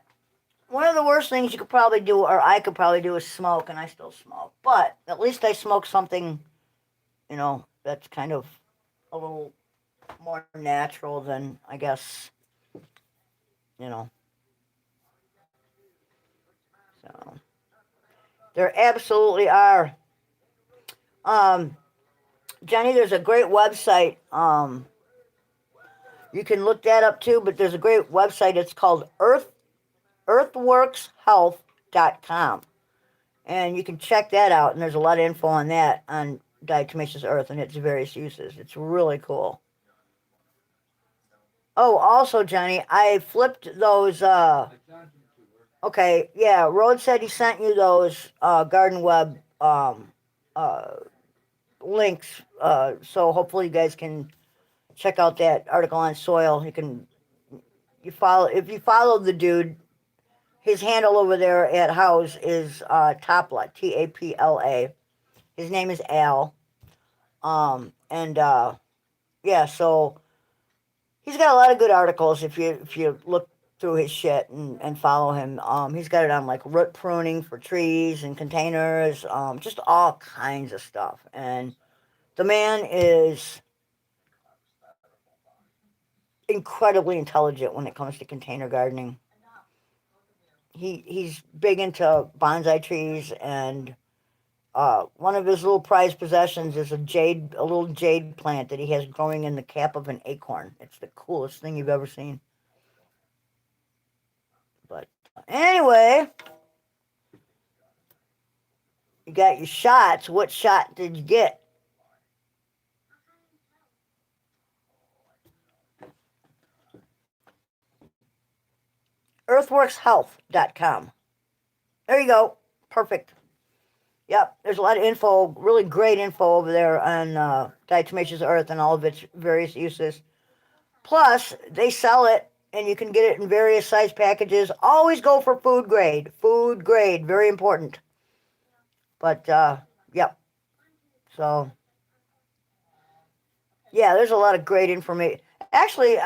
one of the worst things you could probably do, or I could probably do, is smoke, and I still smoke. But at least I smoke something, you know, that's kind of a little more natural than, I guess, you know. So there absolutely are. Um, Jenny, there's a great website. You can look that up too, but there's a great website. It's called earthworkshealth.com. And you can check that out, and there's a lot of info on that, on diatomaceous earth and its various uses. It's really cool. Oh, also, Johnny, I flipped those, okay, yeah, Rhodes said he sent you those, Garden Web, uh, links, so hopefully you guys can check out that article on soil. If you follow the dude, his handle over there at House is Tapla, Tapla. His name is Al. And yeah, so he's got a lot of good articles if you look through his shit and follow him. He's got it on like root pruning for trees and containers, just all kinds of stuff. And the man is incredibly intelligent when it comes to container gardening. He's big into bonsai trees, and one of his little prized possessions is a little jade plant that he has growing in the cap of an acorn. It's the coolest thing you've ever seen. But anyway, you got your shots. What shot did you get? Earthworkshealth.com. There you go. Perfect. Yep, there's a lot of info, really great info over there on diatomaceous earth and all of its various uses. Plus, they sell it, and you can get it in various size packages. Always go for food grade. Food grade, very important. But, yep. So, yeah, there's a lot of great information. Actually,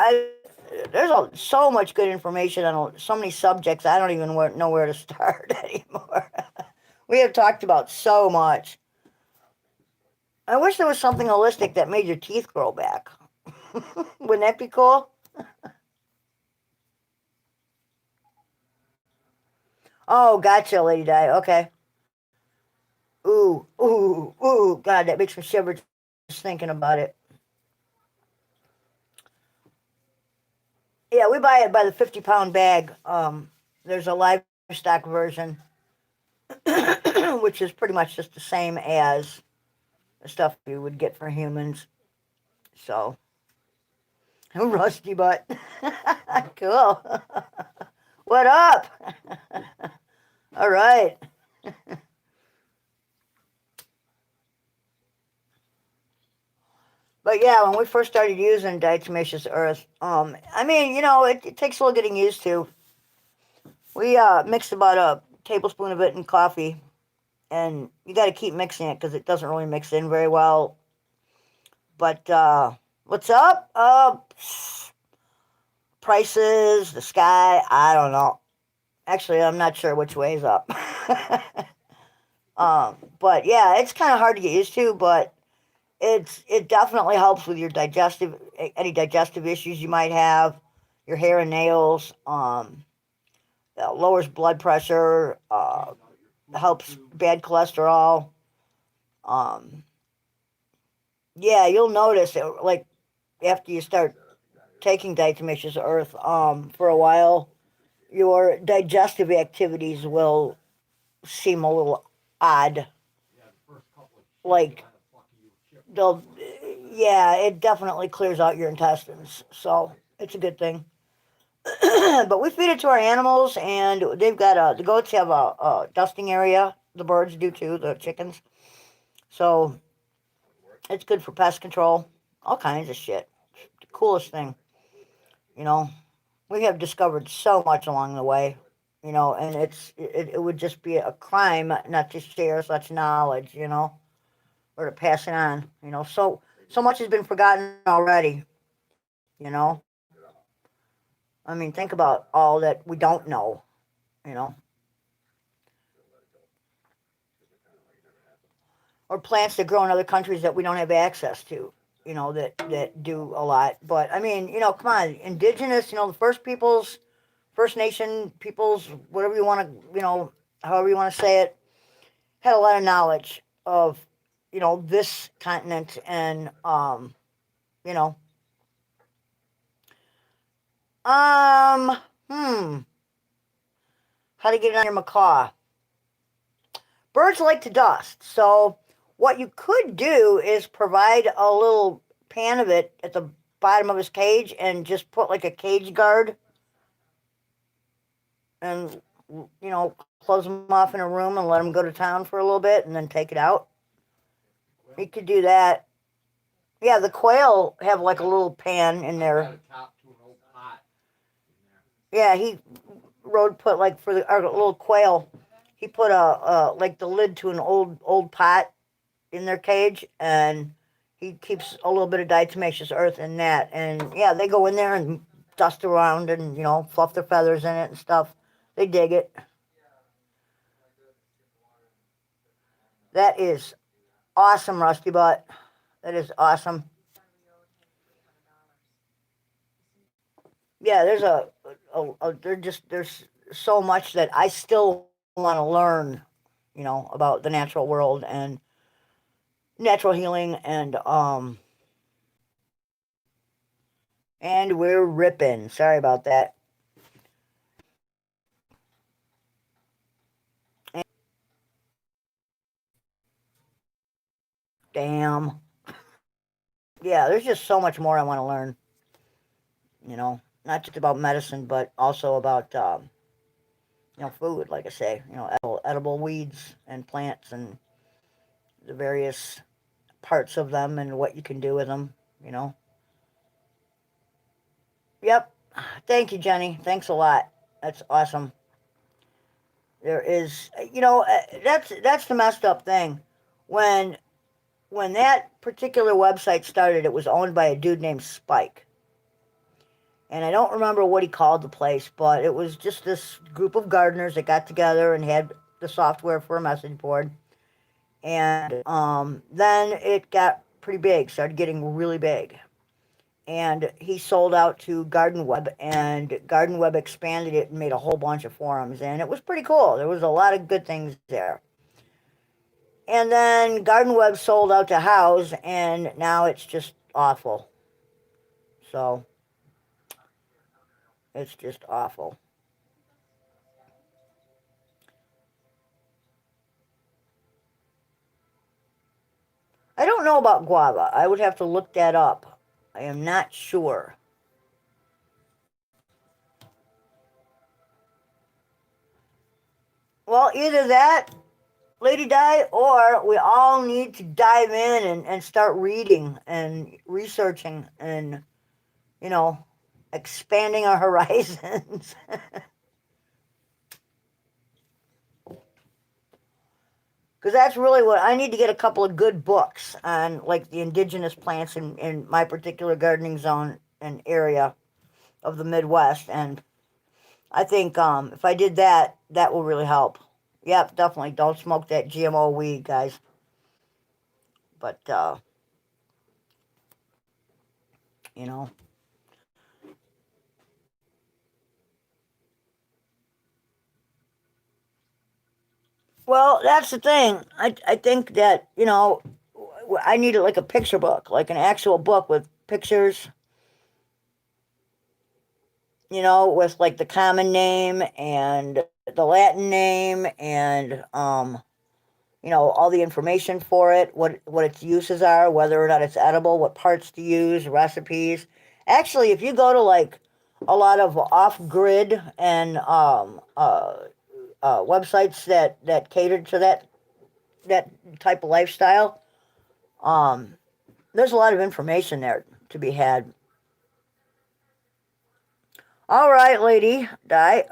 so much good information on so many subjects, I don't even know where to start anymore. We have talked about so much. I wish there was something holistic that made your teeth grow back. Wouldn't that be cool? Oh, gotcha, Lady Di. Okay. Ooh, ooh, ooh. God, that makes me shiver just thinking about it. Yeah, we buy it by the 50-pound bag. There's a livestock version, which is pretty much just the same as the stuff you would get for humans. So, rusty butt. Cool. What up? All right. But yeah, when we first started using diatomaceous earth, I mean, you know, it takes a little getting used to. We mixed about a tablespoon of it in coffee, and you got to keep mixing it because it doesn't really mix in very well. But what's up? Prices, the sky, I don't know. Actually, I'm not sure which way is up. But yeah, it's kind of hard to get used to, but it definitely helps with your digestive any digestive issues you might have, your hair and nails. Lowers blood pressure. Helps bad cholesterol. Um, yeah, you'll notice it like after you start taking diatomaceous earth for a while, your digestive activities will seem a little odd. Like they'll, yeah, it definitely clears out your intestines, so it's a good thing. But we feed it to our animals, and they've got the goats have a dusting area. The birds do too. The chickens, so it's good for pest control. All kinds of shit. The coolest thing, you know. We have discovered so much along the way, you know, and it would just be a crime not to share such knowledge, you know, or to pass it on, you know. So much has been forgotten already, you know. I mean, think about all that we don't know, you know, or plants that grow in other countries that we don't have access to, you know, that do a lot. But I mean, you know, come on, indigenous, you know, the first peoples, First Nation peoples, whatever you want to, you know, however you want to say it, had a lot of knowledge of, you know, this continent and, you know, um, hmm, how to get it on your macaw. Birds like to dust, so what you could do is provide a little pan of it at the bottom of his cage and just put like a cage guard and, you know, close him off in a room and let him go to town for a little bit and then take it out. You could do that. Yeah, the quail have like a little pan in there. Yeah, he Rode put like for our little quail, he put a like the lid to an old pot in their cage, and he keeps a little bit of diatomaceous earth in that, and yeah, they go in there and dust around and you know fluff their feathers in it and stuff. They dig it. That is awesome, Rusty Butt. That is awesome. Yeah, there's so much that I still want to learn, you know, about the natural world and natural healing and we're ripping. Sorry about that. Damn. Yeah, there's just so much more I want to learn, you know, not just about medicine, but also about, you know, food, like I say, you know, edible weeds and plants and the various parts of them and what you can do with them, you know. Yep. Thank you, Jenny. Thanks a lot. That's awesome. There is, you know, that's the messed up thing. When when that particular website started, it was owned by a dude named Spike. And I don't remember what he called the place, but it was just this group of gardeners that got together and had the software for a message board. And then it got pretty big, started getting really big. And he sold out to Garden Web, and Garden Web expanded it and made a whole bunch of forums. And it was pretty cool. There was a lot of good things there. And then Garden Web sold out to House, and now it's just awful. So it's just awful. I don't know about guava. I would have to look that up. I am not sure. Well, either that Lady Di, or we all need to dive in and start reading and researching and, you know, expanding our horizons. Because that's really what I need to get a couple of good books on, like the indigenous plants in my particular gardening zone and area of the Midwest. And I think if I did that, that will really help. Yep, definitely. Don't smoke that GMO weed, guys. But, you know, well, that's the thing. I think that, you know, I needed like a picture book, like an actual book with pictures, you know, with like the common name and the Latin name and, you know, all the information for it, what its uses are, whether or not it's edible, what parts to use, recipes. Actually, if you go to like a lot of off-grid and websites that cater to that type of lifestyle, um, there's a lot of information there to be had. All right, lady, Di.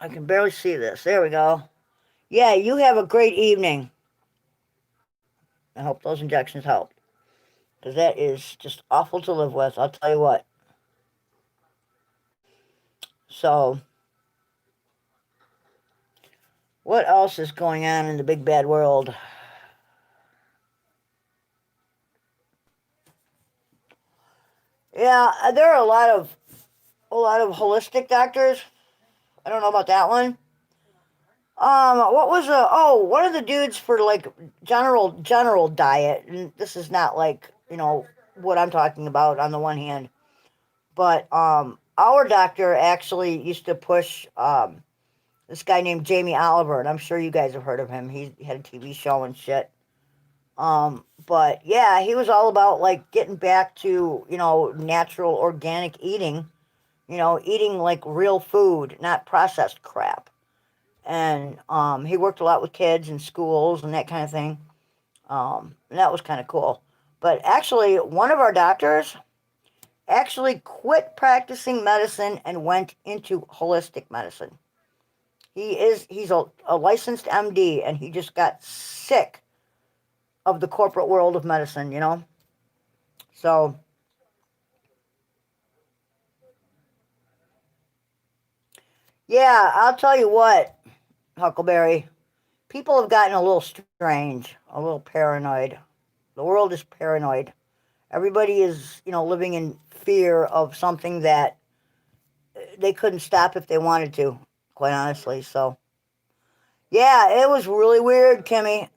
I can barely see this. There we go. Yeah, you have a great evening. I hope those injections help. Because that is just awful to live with. I'll tell you what. So, what else is going on in the big bad world? Yeah, there are a lot of holistic doctors. I don't know about that one. What was one of the dudes for like general diet, and this is not like, you know, what I'm talking about on the one hand, but our doctor actually used to push this guy named Jamie Oliver, and I'm sure you guys have heard of him. He had a TV show and shit. But yeah, he was all about like getting back to, you know, natural organic eating, you know, eating like real food, not processed crap. And he worked a lot with kids and schools and that kind of thing. And that was kind of cool. But actually, one of our doctors actually quit practicing medicine and went into holistic medicine. He's a licensed MD, and he just got sick of the corporate world of medicine, you know? So, yeah, I'll tell you what, Huckleberry, people have gotten a little strange, a little paranoid. The world is paranoid. Everybody is, you know, living in fear of something that they couldn't stop if they wanted to, quite honestly. So, yeah, it was really weird, Kimmy.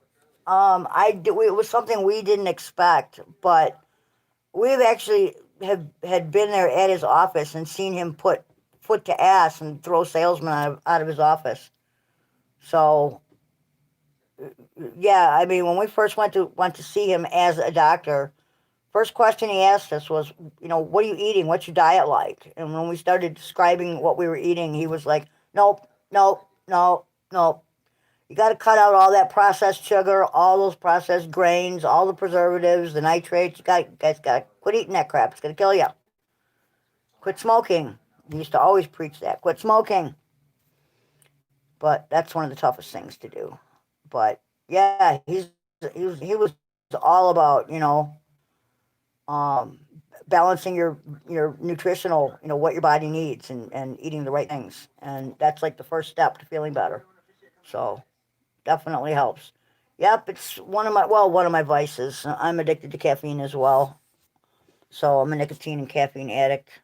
It was something we didn't expect, but we've actually have had been there at his office and seen him put foot to ass and throw salesmen out of his office. So yeah, I mean, when we first went to see him as a doctor, first question he asked us was, you know, what are you eating? What's your diet like? And when we started describing what we were eating, he was like, nope, nope, no, nope. You got to cut out all that processed sugar, all those processed grains, all the preservatives, the nitrates. You guys got to quit eating that crap. It's gonna kill you. Quit smoking. He used to always preach that. Quit smoking. But that's one of the toughest things to do. But yeah, he was all about, you know, um, balancing your nutritional, you know, what your body needs and eating the right things. And that's like the first step to feeling better. So definitely helps. Yep, it's one of my vices. I'm addicted to caffeine as well. So I'm a nicotine and caffeine addict.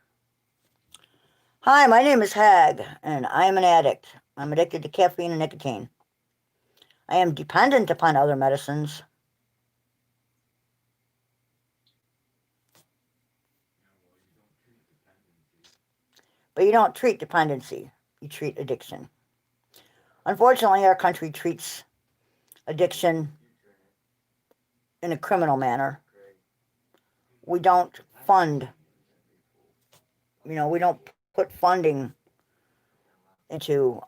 Hi, my name is Hag, and I am an addict. I'm addicted to caffeine and nicotine. I am dependent upon other medicines, but you don't treat dependency, you treat addiction. Unfortunately, our country treats addiction in a criminal manner. We don't fund, we don't put funding into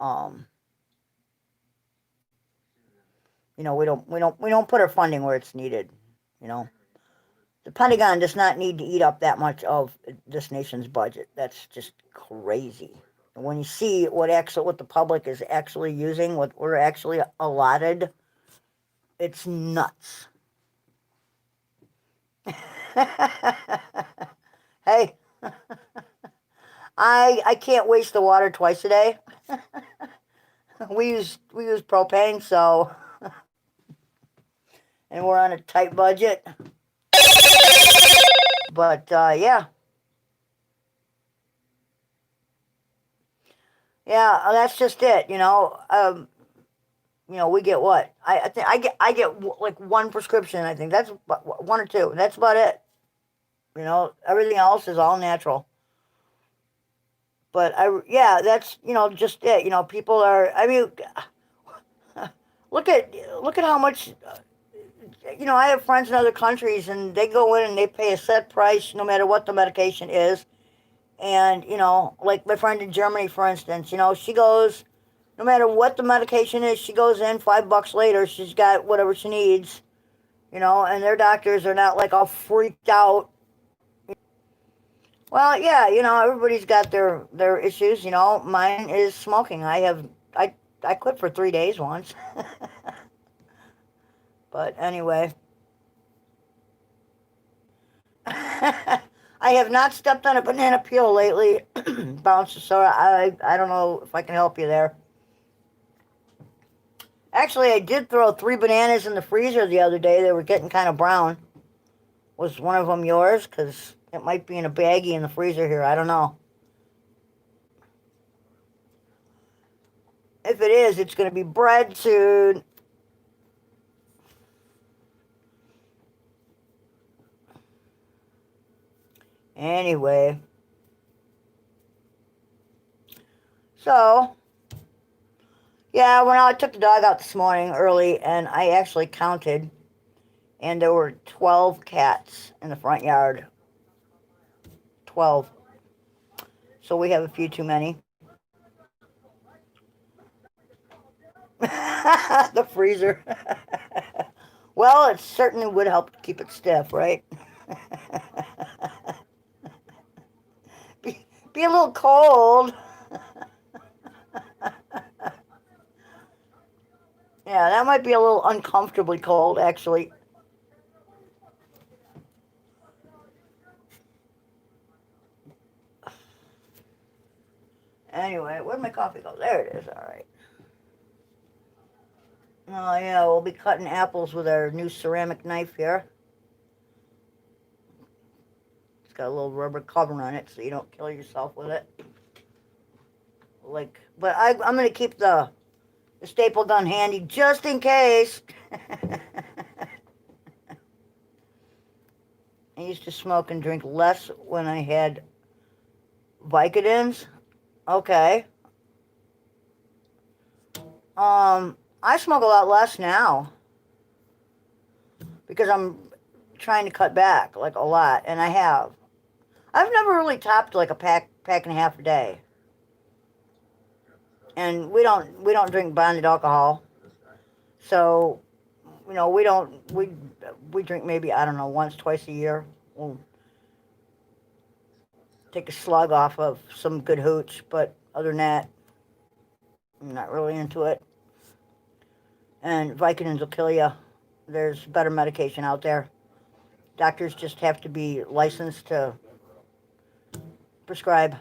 we don't put our funding where it's needed. You know, the Pentagon does not need to eat up that much of this nation's budget. That's just crazy. And when you see what the public is actually using, what we're actually allotted, it's nuts. Hey, I can't waste the water twice a day. We use propane, so and we're on a tight budget. But yeah, that's just it. We get what I think I get like one prescription. I think that's one or two. That's about it. Everything else is all natural. But yeah, that's just it. People are. I mean, look at look at how much. I have friends in other countries, and they go in and they pay a set price no matter what the medication is. And like my friend in Germany, for instance, she goes. No matter what the medication is, she goes in $5 later. She's got whatever she needs, and their doctors are not like all freaked out. Well, yeah, everybody's got their issues. Mine is smoking. I quit for 3 days once, but anyway, I have not stepped on a banana peel lately, bounce. So I don't know if I can help you there. Actually, I did throw 3 bananas in the freezer the other day. They were getting kind of brown. Was one of them yours? Because it might be in a baggie in the freezer here. I don't know. If it is, it's going to be bread soon. Anyway. So, yeah, when I took the dog out this morning early, and I actually counted, and there were 12 cats in the front yard. 12. So we have a few too many. The freezer. Well, it certainly would help keep it stiff, right? be a little cold. Yeah, that might be a little uncomfortably cold, actually. Anyway, where'd my coffee go? There it is, alright. Oh, yeah, we'll be cutting apples with our new ceramic knife here. It's got a little rubber cover on it so you don't kill yourself with it. But I'm going to keep the staple gun handy just in case. I used to smoke and drink less when I had Vicodins. Okay. I smoke a lot less now because I'm trying to cut back like a lot, and I have. I've never really topped like a pack and a half a day. And we don't drink bonded alcohol. So, we drink maybe, I don't know, once, twice a year. We'll take a slug off of some good hooch, but other than that, I'm not really into it. And Vicodins will kill you. There's better medication out there. Doctors just have to be licensed to prescribe,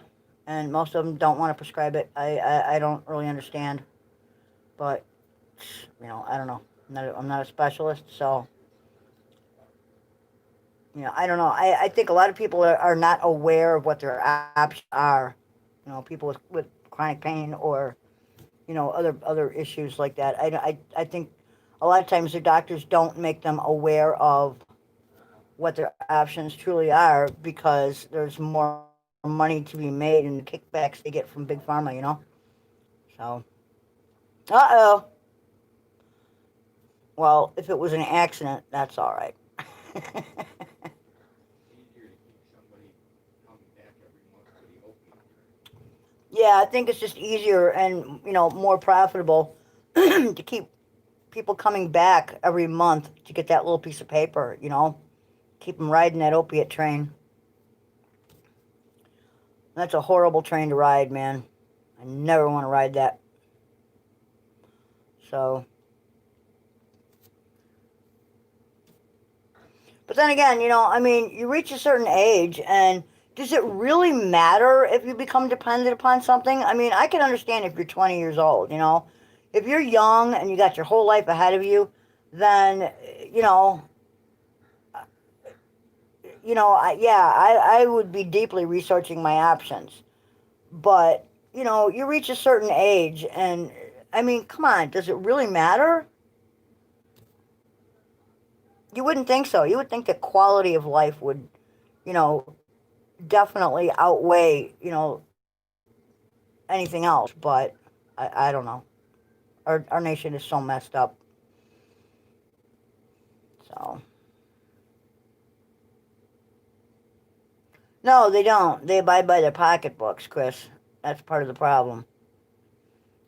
and most of them don't want to prescribe it. I don't really understand, but I don't know. I'm not a specialist, so I don't know. I think a lot of people are not aware of what their options are. People with chronic pain or other issues like that. I think a lot of times their doctors don't make them aware of what their options truly are because there's more money to be made in the kickbacks they get from big pharma. So, uh-oh. Well, if it was an accident, that's all right. Yeah, I think it's just easier and more profitable to keep people coming back every month to get that little piece of paper, you know? Keep them riding that opiate train. That's a horrible train to ride, man. I never want to ride that. So, but then again, you know, I mean, you reach a certain age, and does it really matter if you become dependent upon something? I mean, I can understand if you're 20 years old, you know. If you're young and you got your whole life ahead of you, then, you know, I would be deeply researching my options. But, you know, you reach a certain age, and, I mean, come on, does it really matter? You wouldn't think so. You would think the quality of life would, you know, definitely outweigh, you know, anything else. But I don't know. Our nation is so messed up. So no, they don't. They abide by their pocketbooks, Chris. That's part of the problem.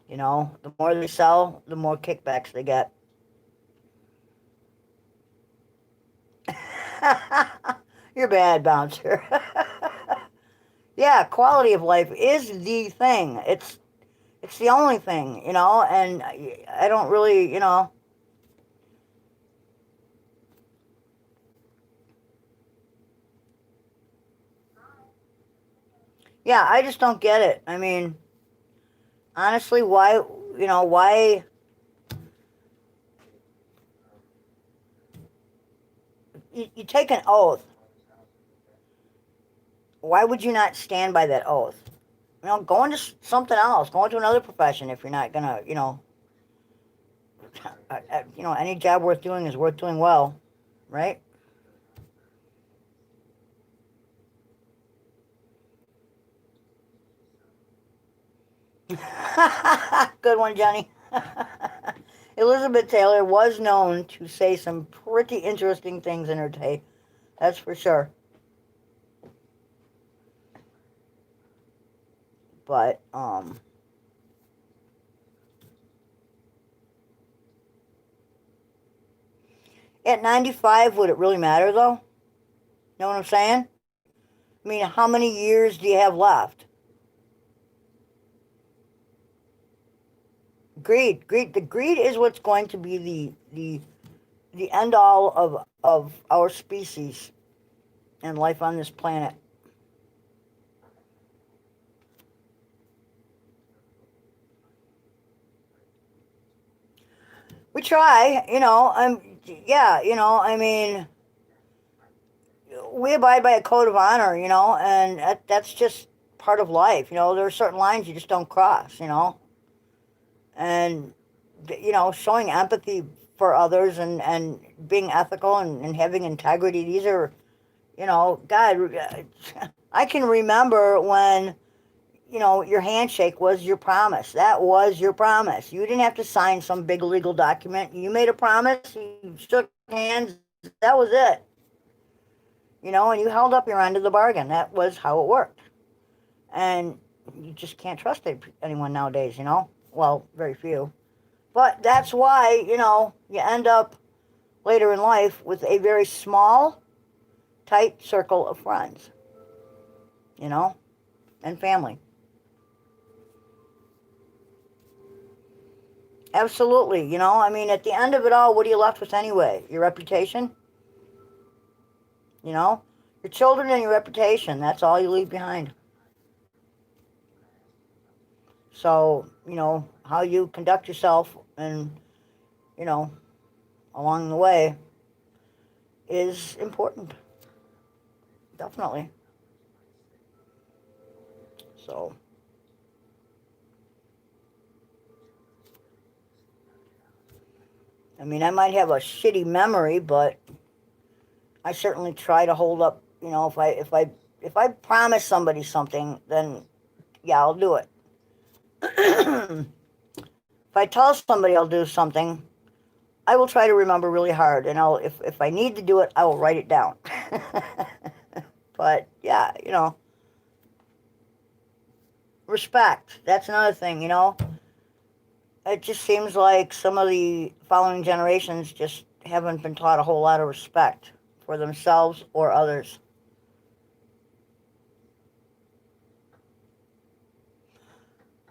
You know, the more they sell, the more kickbacks they get. You're bad, bouncer. Yeah, quality of life is the thing. It's the only thing, you know, and I don't really, you know. Yeah, I just don't get it. I mean, honestly, why, you know, why you take an oath? Why would you not stand by that oath? You know, go into something else. Go into another profession if you're not gonna, you know, any job worth doing is worth doing well, right? Good one, Johnny. Elizabeth Taylor was known to say some pretty interesting things in her day. That's for sure. But at 95, would it really matter though? Know what I'm saying? I mean, how many years do you have left? Greed. The greed is what's going to be the end all of our species and life on this planet. We try, you know. Yeah, you know. I mean, we abide by a code of honor, you know, and that's just part of life. You know, there are certain lines you just don't cross, you know, and you know, showing empathy for others and being ethical and having integrity. These are, you know, God, I can remember when, you know, your handshake was your promise. That was your promise. You didn't have to sign some big legal document. You made a promise. You shook hands. That was it. You know, and you held up your end of the bargain. That was how it worked. And you just can't trust anyone nowadays, you know? Well, very few. But that's why, you know, you end up later in life with a very small, tight circle of friends, you know, and family. Absolutely, you know, I mean, at the end of it all, what are you left with anyway? Your reputation, you know? Your children and your reputation, that's all you leave behind. So, you know, how you conduct yourself and, you know, along the way is important, definitely. So, I mean, I might have a shitty memory, but I certainly try to hold up, you know, if I promise somebody something, then yeah, I'll do it. If I tell somebody I'll do something, I will try to remember really hard, and if I need to do it, I will write it down. But yeah, you know, respect. That's another thing, you know. it just seems like some of the following generations just haven't been taught a whole lot of respect for themselves or others.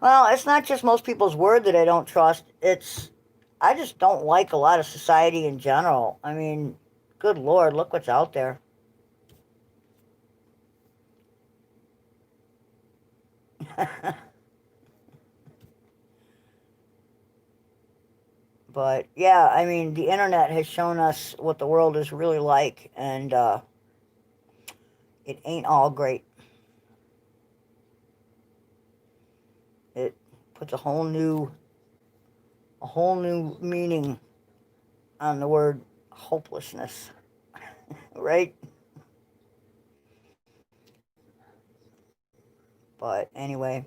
Well, it's not just most people's word that I don't trust. I just don't like a lot of society in general. I mean, good Lord, look what's out there. But yeah, I mean, the internet has shown us what the world is really like, and it ain't all great. It puts a whole new meaning on the word hopelessness, right? But anyway,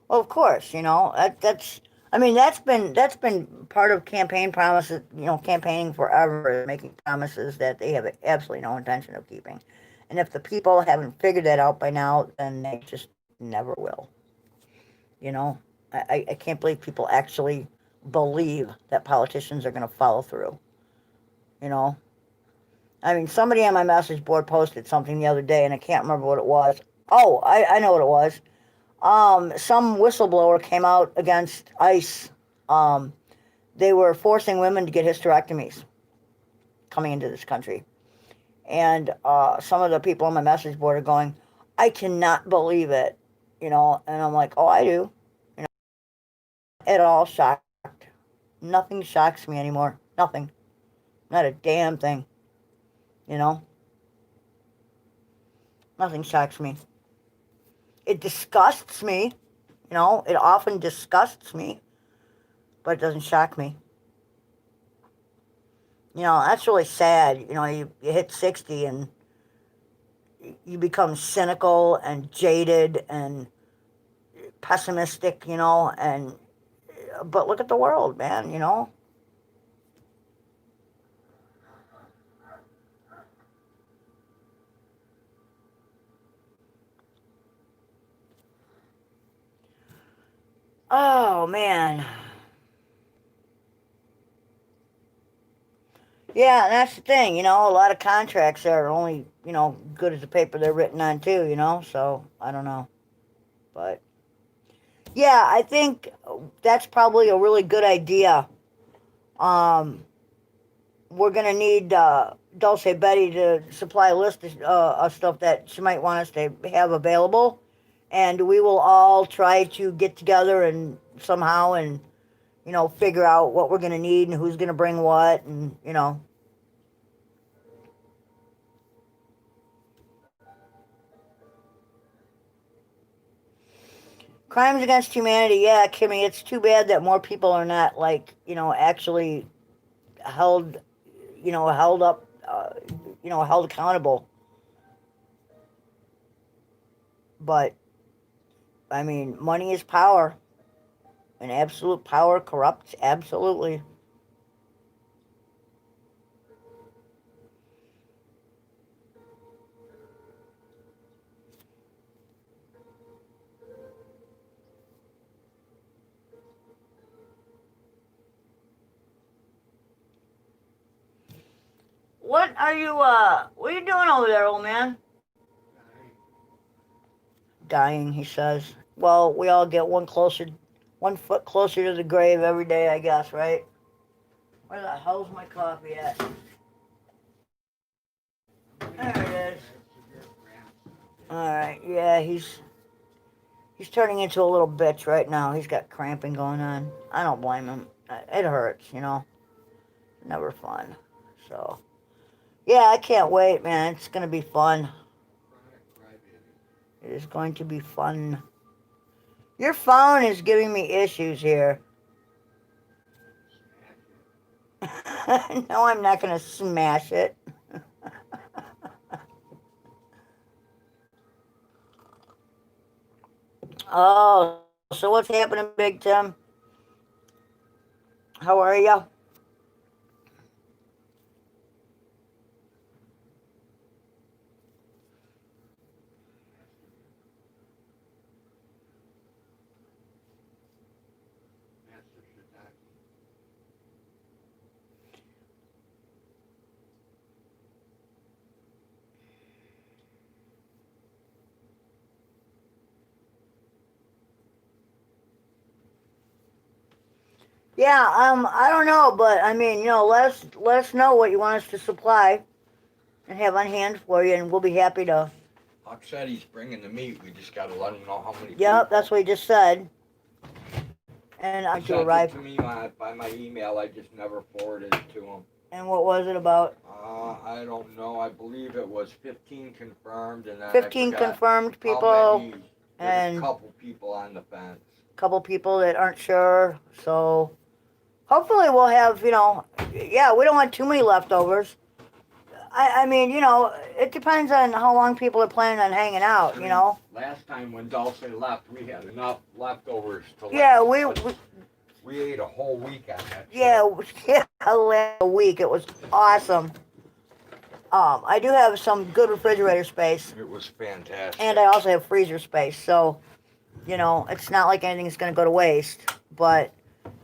well, of course, I mean, that's been part of campaign promises. Campaigning forever is making promises that they have absolutely no intention of keeping. And if the people haven't figured that out by now, then they just never will. You know, I can't believe people actually believe that politicians are going to follow through. You know, I mean, somebody on my message board posted something the other day, and I can't remember what it was. Oh, I know what it was. Some whistleblower came out against ICE. Um, they were forcing women to get hysterectomies coming into this country. And some of the people on my message board are going, I cannot believe it. And I'm like, oh, I do. You know, it all shocked. Nothing shocks me anymore. Nothing. Not a damn thing. You know? Nothing shocks me. It disgusts me. It often disgusts me, but it doesn't shock me. That's really sad. You hit 60 and you become cynical and jaded and pessimistic, and but look at the world, man. Oh man. Yeah, and that's the thing, a lot of contracts are only, good as the paper they're written on too, so I don't know. But yeah, I think that's probably a really good idea. Um, we're gonna need Dulce Betty to supply a list of stuff that she might want us to have available, and we will all try to get together and somehow and figure out what we're gonna need and who's gonna bring what, and crimes against humanity. Yeah, Kimmy, it's too bad that more people are not like actually held held up, held accountable. But I mean, money is power, and absolute power corrupts absolutely. What are you doing over there, old man? Dying, he says. Well, we all get one foot closer to the grave every day, I guess, right? Where the hell's my coffee at? There it is. All right, yeah, he's turning into a little bitch right now. He's got cramping going on. I don't blame him. It hurts. Never fun. So, yeah, I can't wait, man. It's gonna be fun. It is going to be fun. Your phone is giving me issues here. No, I'm not gonna smash it. Oh, so what's happening, Big Tim? How are you? Yeah, I don't know, but I mean, let us know what you want us to supply and have on hand for you, and we'll be happy to. Huck said he's bringing the meat. We just got to let him know how many Yep, people. that's what he just said. And I'm He to sent arrive. it to me by my email. I just never forwarded it to him. And what was it about? I don't know. I believe it was 15 confirmed, and then 15 I forgot confirmed how people, many. There's a and couple people on the fence. a couple people that aren't sure. So hopefully we'll have, yeah, we don't want too many leftovers. I mean, it depends on how long people are planning on hanging out, I mean, last time when Dulce left, we had enough leftovers to Yeah, last. We ate a whole week on that. Yeah, a week. It was awesome. I do have some good refrigerator space. It was fantastic. And I also have freezer space, so, it's not like anything's going to go to waste. But,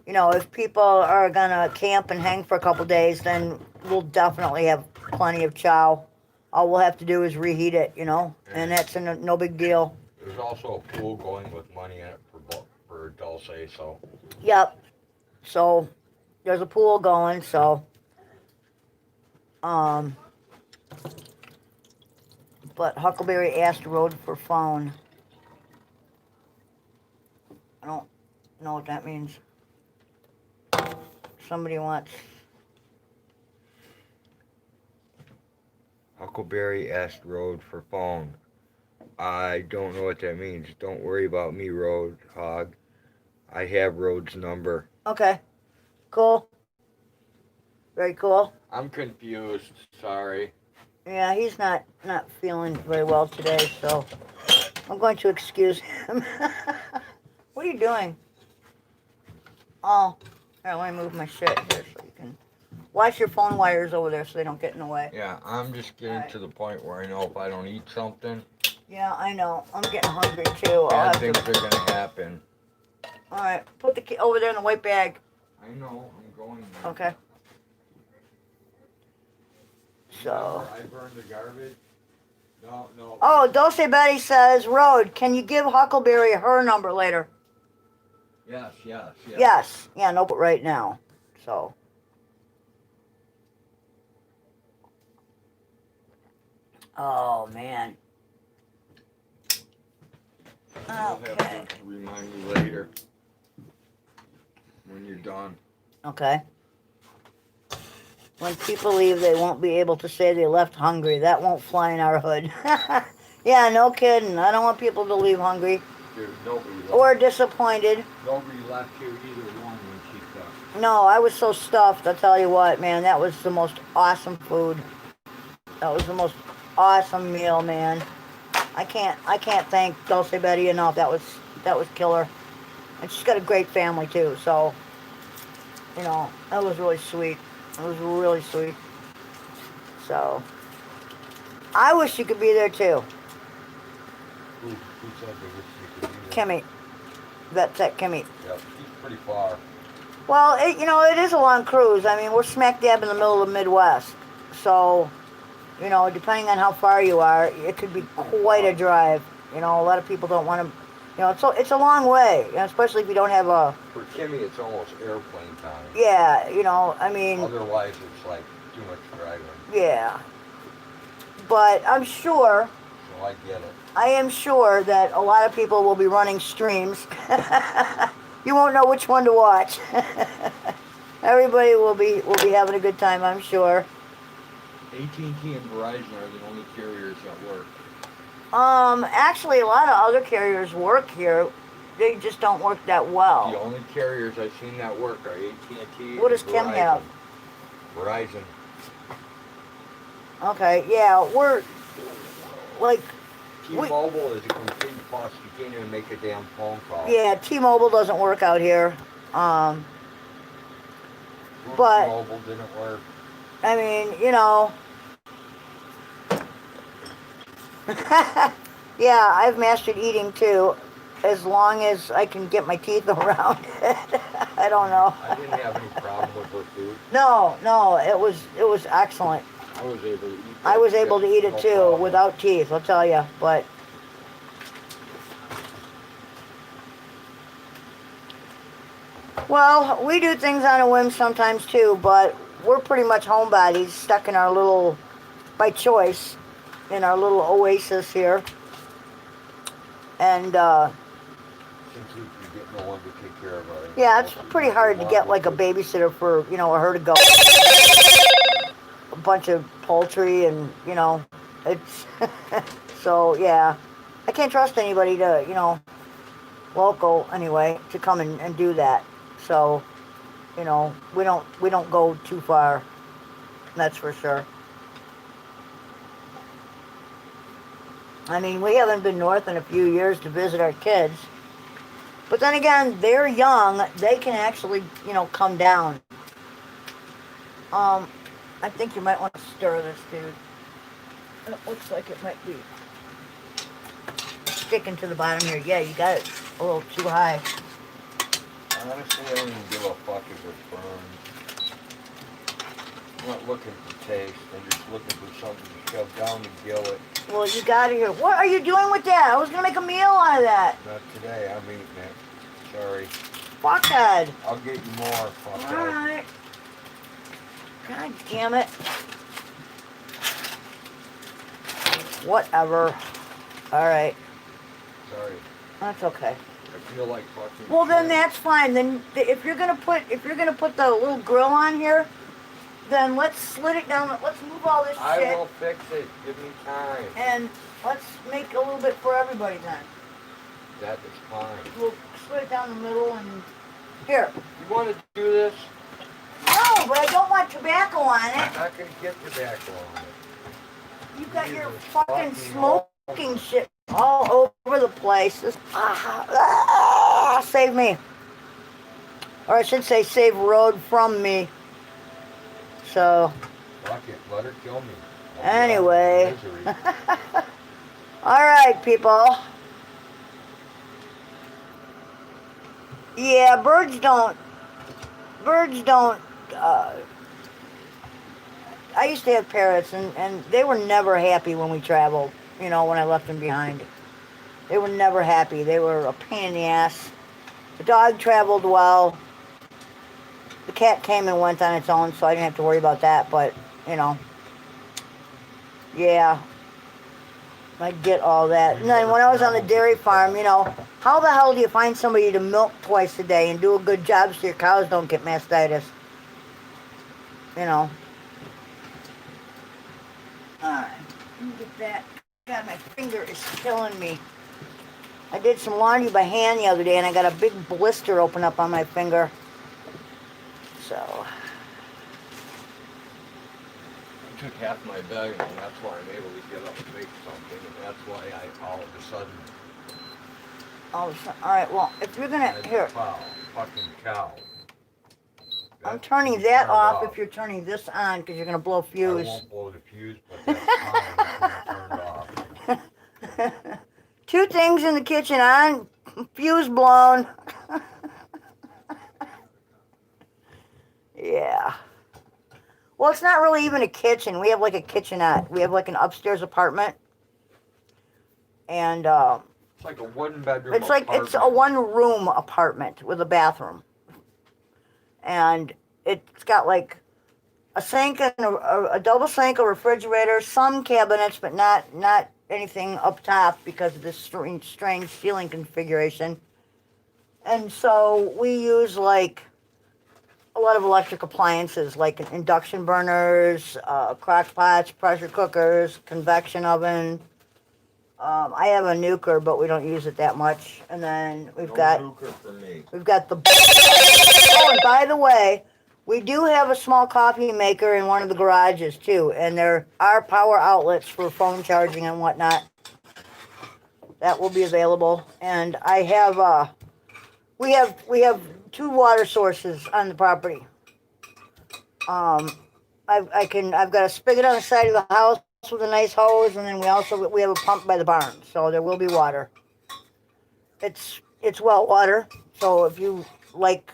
if people are going to camp and hang for a couple days, then we'll definitely have plenty of chow. All we'll have to do is reheat it, and that's no big deal. There's also a pool going with money in it for Dulce, so. Yep. So, there's a pool going, so. But Huckleberry asked Road for phone. I don't know what that means. Somebody wants. Huckleberry asked Road for phone. I don't know what that means. Don't worry about me, Roadhog. I have Road's number. Okay. Cool. Very cool. I'm confused. Sorry. Yeah, he's not feeling very well today, so I'm going to excuse him. What are you doing? Oh, here, let me move my shit here so you can watch your phone wires over there so they don't get in the way. Yeah, I'm just getting to the point where I know if I don't eat something. Yeah, I know. I'm getting hungry too. Bad things are gonna happen. All right, put the key over there in the white bag. I know. I'm going there. Okay. So. I burned the garbage. No. Oh, Dulce Betty says, Road, can you give Huckleberry her number later? Yes. Yes. Yeah, no, but right now. So. Oh, man. You'll Okay. have to remind me later when you're done. Okay. When people leave, they won't be able to say they left hungry. That won't fly in our hood. Yeah, no kidding. I don't want people to leave hungry. Dude, nobody left. Or disappointed. Nobody left here either one when she left. No, I was so stuffed. I'll tell you what, man. That was the most awesome food. That was the most awesome meal, man. I can't thank Dulce Betty enough. That was killer. And she's got a great family too. So, that was really sweet. It was really sweet. So, I wish you could be there too. Who said they wish you could be there? Kimmy. Vet Tech Kimmy. Yep, she's pretty far. Well, it is a long cruise. I mean, we're smack dab in the middle of the Midwest. So, depending on how far you are, it could be quite a drive. A lot of people don't want to, it's a long way, especially if you don't have a... For Kimmy, it's almost airplane time. Yeah, I mean... Otherwise, it's like too much driving. Yeah. But I'm sure... So I get it. I am sure that a lot of people will be running streams. You won't know which one to watch. Everybody will be having a good time, I'm sure. AT&T and Verizon are the only carriers that work. Actually, a lot of other carriers work here. They just don't work that well. The only carriers I've seen that work are AT&T. What does Kim have? Verizon. Okay, yeah, we're like. T-Mobile is a complete bust. You can't even make a damn phone call. Yeah, T-Mobile doesn't work out here. But T-Mobile didn't work. I mean, yeah, I've mastered eating too, as long as I can get my teeth around it. I don't know. I didn't have any problem with her food. No, it was excellent. I was able to eat it. I was able to eat it too, without teeth, I'll tell you, but... Well, we do things on a whim sometimes too, but we're pretty much homebodies, stuck in our little, by choice, in our little oasis here. And, Since we get no one to take care of our yeah, animals, it's pretty hard to get like a babysitter for, a herd of goats, a bunch of poultry, and, it's, so, yeah. I can't trust anybody to, local anyway, to come and do that. So, we don't go too far. That's for sure. I mean, we haven't been north in a few years to visit our kids. But then again, they're young. They can actually, come down. I think you might want to stir this, dude. It looks like it might be sticking to the bottom here. Yeah, you got it a little too high. Honestly, I don't even give a fuck if it burns. I'm not looking for taste. I'm just looking for something to shove down the gillet. Well, you got it here. What are you doing with that? I was going to make a meal out of that. Not today. I'm eating it. Sorry. Fuckhead. I'll get you more, fuckhead. Alright. God damn it. Whatever. Alright. Sorry. That's okay. I feel like fucking Well, then shit. that's fine. Then if you're gonna put the little grill on here, then let's slit it down. Let's move all this I shit will fix it. Give me time. and let's make a little bit for everybody then. That is fine. We'll slit it down the middle and here. You want to do this? No, but I don't want tobacco on I'm it. not going to get tobacco on it. You got your Jesus fucking fucking smoking shit all over the place. Save me. Or I should say save road from me. So, Fuck it. Let her kill me. anyway. Misery. Alright, people. Yeah, birds don't, I used to have parrots, and they were never happy when we traveled, when I left them behind. They were never happy. They were a pain in the ass. The dog traveled well. The cat came and went on its own, so I didn't have to worry about that, but, yeah. I get all that. And then when I was on the dairy farm, how the hell do you find somebody to milk twice a day and do a good job so your cows don't get mastitis? Alright, let me get that. God, my finger is killing me. I did some laundry by hand the other day and I got a big blister open up on my finger. So. I took half my bag, and that's why I'm able to get up and make something, and that's why I all of a sudden. Alright, well, if you're gonna, here. Wow, fucking cow. I'm turning that off if you're turning this on because you're gonna blow fuse. I won't blow the fuse, but that's fine. It's turned off. Two things in the kitchen on, fuse blown. Yeah. Well, it's not really even a kitchen. We have like a kitchenette. We have like an upstairs apartment. And it's like a one-bedroom it's like apartment. it's a one-room apartment with a bathroom. And it's got like a sink and a double sink, a refrigerator, some cabinets, but not anything up top because of this strange ceiling configuration. And so we use like a lot of electric appliances like induction burners, crock pots, pressure cookers, convection oven. I have a nuker, but we don't use it that much. And then we've got the. Oh, and by the way, we do have a small coffee maker in one of the garages too, and there are power outlets for phone charging and whatnot. That will be available. And I have we have 2 water sources on the property. I've got a spigot on the side of the house with a nice hose, and then we have a pump by the barn, so there will be water. It's well water, so if you like,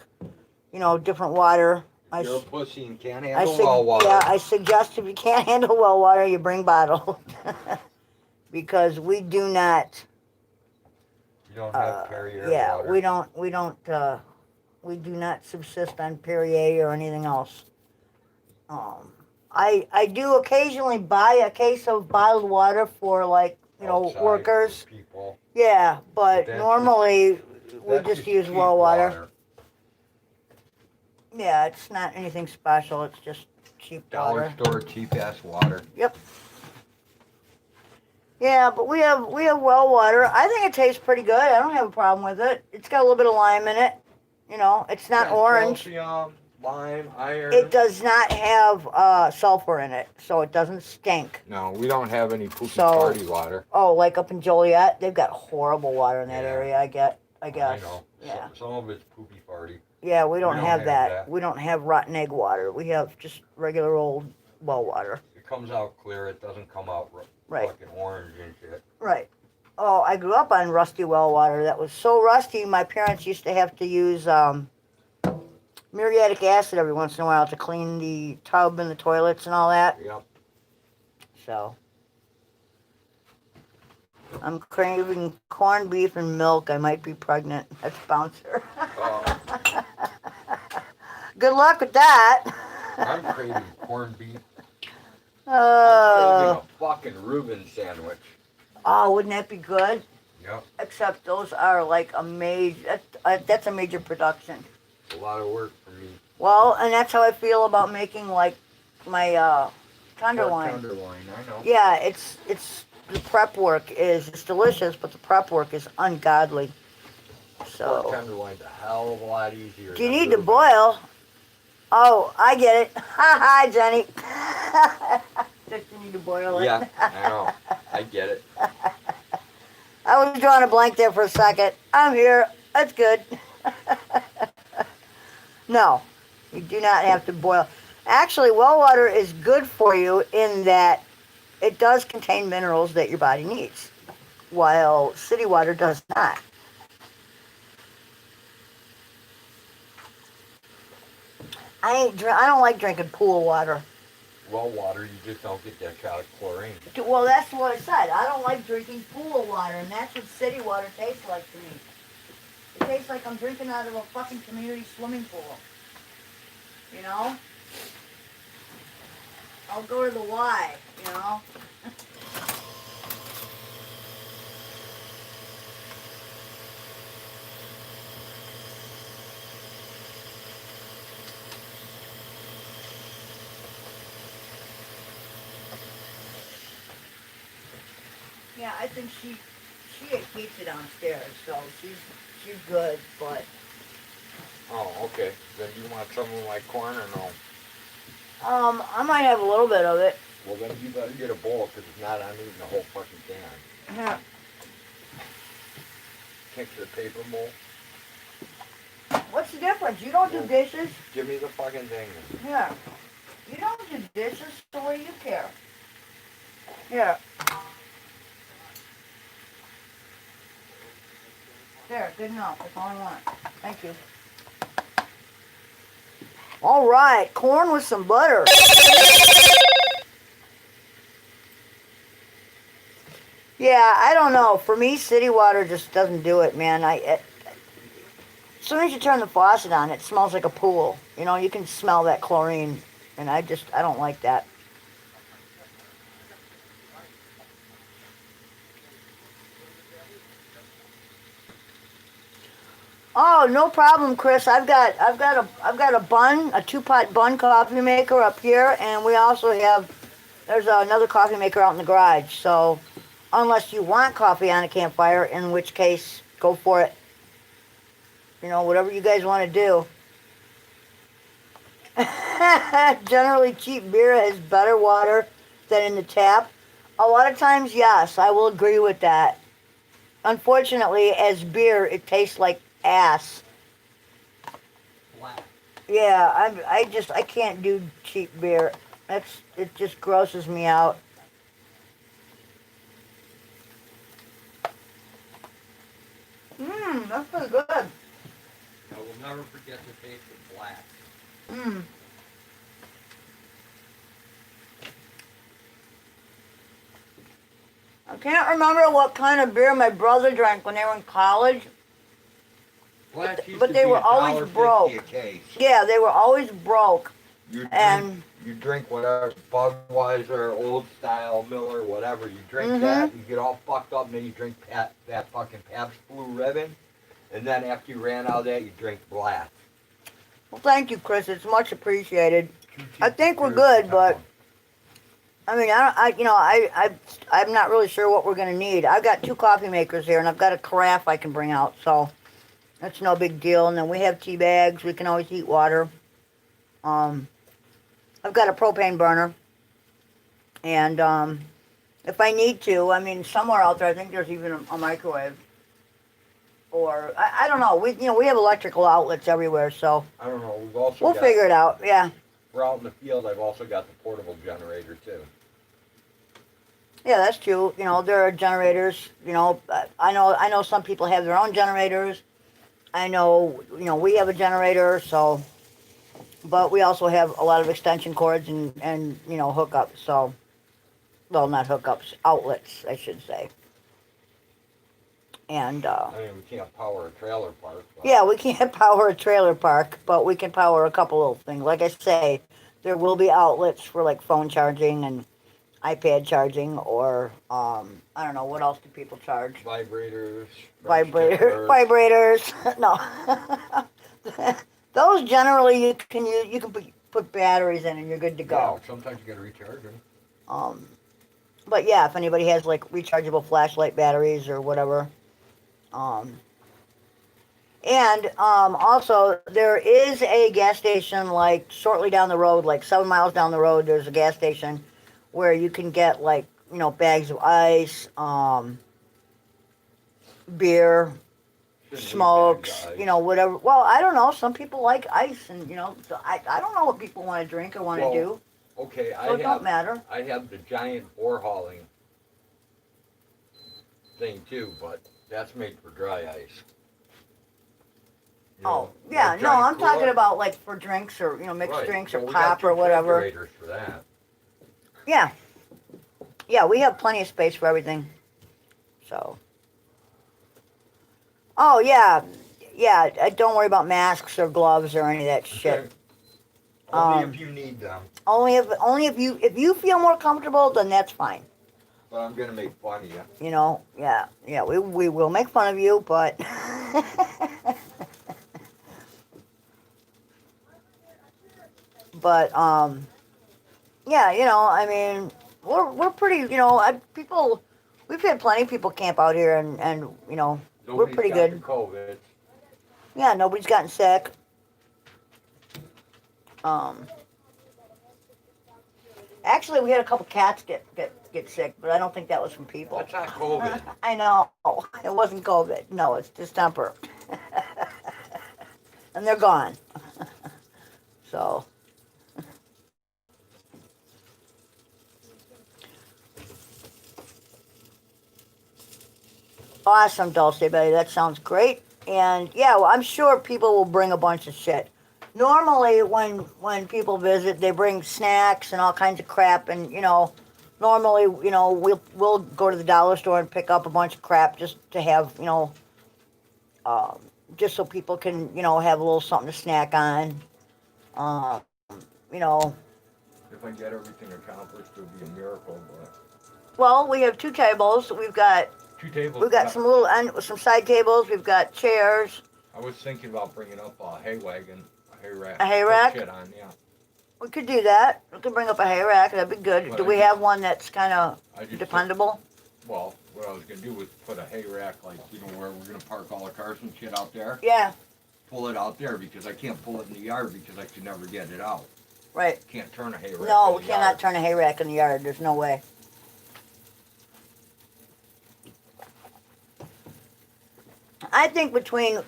different water. You're a pussy and can't handle well water. Yeah, I suggest if you can't handle well water, you bring bottled. Because we do not. You don't have carrier Yeah, water. we don't We do not subsist on Perrier or anything else. I do occasionally buy a case of bottled water for, like, Outside workers. for people. Yeah, but that's normally we That's just use cheap well water. Yeah, it's not anything special. It's just cheap Dollar water. store cheap ass water. Yep. Yeah, but we have well water. I think it tastes pretty good. I don't have a problem with it. It's got a little bit of lime in it. It's not orange. Calcium, lime, iron. It does not have sulfur in it, so it doesn't stink. No, we don't have any poopy party water. Oh, like up in Joliet, they've got horrible water in that area. I guess. I know. Yeah. Some of it's poopy party. Yeah, we don't have that. We don't have rotten egg water. We have just regular old well water. It comes out clear. It doesn't come out fucking orange and shit. Right. Oh, I grew up on rusty well water. That was so rusty, my parents used to have to use muriatic acid every once in a while to clean the tub and the toilets and all that. Yep. So, I'm craving corned beef and milk. I might be pregnant. That's Bouncer. Good luck with that. I'm craving corned beef. I'm craving a fucking Reuben sandwich. Oh, wouldn't that be good? Yep. Except those are like a major, that's a major production. It's a lot of work for me. Well, and that's how I feel about making like my tenderloin. Tenderloin, I know. Yeah, it's the prep work it's delicious, but the prep work is ungodly. So. Pork tenderloin's a hell of a lot easier. Do you need to boil? Oh, I get it. Hi, Jenny. Just you need to boil it. Yeah, I know. I get it. I was drawing a blank there for a second. I'm here. That's good. No, you do not have to boil. Actually, well water is good for you in that it does contain minerals that your body needs, while city water does not. I don't like drinking pool water. Well water, you just don't get that shot of chlorine. Well, that's what I said. I don't like drinking pool water, and that's what city water tastes like to me. It tastes like I'm drinking out of a fucking community swimming pool. You know? I'll go to the Y, you know? Yeah, I think she ate pizza downstairs, so she's good, but... Oh, okay. Then you want some of my corn or no? I might have a little bit of it. Well, then you better get a bowl, because if not, I'm eating the whole fucking can. Yeah. Can't get a paper bowl? What's the difference? You don't do dishes. Give me the fucking thing. Yeah. You don't do dishes, so what do you care? Here. There, good enough. That's all I want. Thank you. All right, corn with some butter. Yeah, I don't know. For me, city water just doesn't do it, man. As soon as you turn the faucet on, it smells like a pool. You know, you can smell that chlorine, and I don't like that. Oh, no problem, Chris. I've got a bun, a 2-pot bun coffee maker up here, and we also have, there's another coffee maker out in the garage. So, unless you want coffee on a campfire, in which case, go for it. You know, whatever you guys want to do. Generally, cheap beer has better water than in the tap. A lot of times, yes, I will agree with that. Unfortunately, as beer, it tastes like ass. Black. Yeah, I can't do cheap beer. It just grosses me out. That's pretty good. I will never forget the taste of black. I can't remember what kind of beer my brother drank when they were in college. Flats used but to they be were always $1.50 broke. a case. Yeah, they were always broke. You drink whatever, Budweiser, old style, Miller, whatever. You drink that, you get all fucked up, and then you drink that fucking Pabst Blue Ribbon. And then after you ran out of that, you drink black. Well, thank you, Chris. It's much appreciated. I think we're good, but I mean, I'm not really sure what we're gonna need. I've got 2 coffee makers here, and I've got a carafe I can bring out, so that's no big deal. And then we have tea bags. We can always heat water. I've got a propane burner, and if I need to, I mean, somewhere out there, I think there's even a microwave. Or I don't know. We have electrical outlets everywhere, so I don't know. We'll figure it out. Yeah. We're out in the field. I've also got the portable generator too. Yeah, that's true. There are generators. I know some people have their own generators. I know, we have a generator, so, but we also have a lot of extension cords and hookups. So, well, not hookups, outlets, I should say. And I mean, we can't power a trailer park. Yeah, we can't power a trailer park, but we can power a couple of things. Like I say, there will be outlets for like phone charging and iPad charging, or I don't know, what else do people charge? Vibrators. Vibrators. No, those generally you can use. You can put batteries in, and you're good to go. Yeah, sometimes you gotta recharge them. But yeah, if anybody has like rechargeable flashlight batteries or whatever. Also, there is a gas station like shortly down the road, like 7 miles down the road. There's a gas station where you can get like bags of ice, beer, smokes, whatever. Well, I don't know. Some people like ice, and so I don't know what people want to drink or want to do. Okay, so it don't matter. I have the giant bore hauling thing too, but that's made for dry ice. Yeah, no, I'm talking about like for drinks or mixed drinks or pop or whatever. For that. Yeah, we have plenty of space for everything. So. Oh yeah. Don't worry about masks or gloves or any of that shit. Only if you need them. Only if you feel more comfortable, then that's fine. But I'm gonna make fun of you. Yeah, we will make fun of you, but. But yeah, I mean, we're pretty, people. We've had plenty of people camp out here, and we're pretty good. COVID. Yeah, nobody's gotten sick. Actually, we had a couple cats get sick, but I don't think that was from people. That's not COVID. I know. It wasn't COVID. No, it's distemper. And they're gone. So. Awesome, Dulce Betty. That sounds great. And yeah, well, I'm sure people will bring a bunch of shit. Normally, when people visit, they bring snacks and all kinds of crap. And normally, we'll go to the dollar store and pick up a bunch of crap just to have, just so people can, have a little something to snack on. If I get everything accomplished, it'll be a miracle. But well, we have 2 tables. We've got. 2 tables. We've got some side tables. We've got chairs. I was thinking about bringing up a hay wagon, a hay rack. A hay rack? Shit on, yeah. We could do that. We could bring up a hay rack. That'd be good. But do we have one that's kind of dependable? Well, what I was going to do was put a hay rack, like, where we're going to park all the cars and shit out there. Yeah. Pull it out there because I can't pull it in the yard because I could never get it out. Right. Can't turn a hay rack No, we cannot turn a hay rack in the yard. There's no way. I think between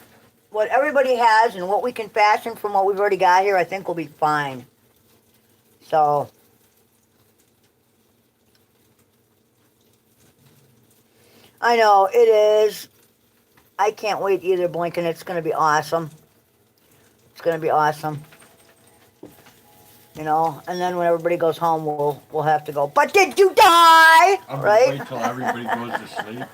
what everybody has and what we can fashion from what we've already got here, I think we'll be fine. So, I know, it is. I can't wait either, Blinken. It's going to be awesome. It's going to be awesome. And then when everybody goes home, we'll have to go, but did you die? I'm right? Wait till everybody goes to sleep.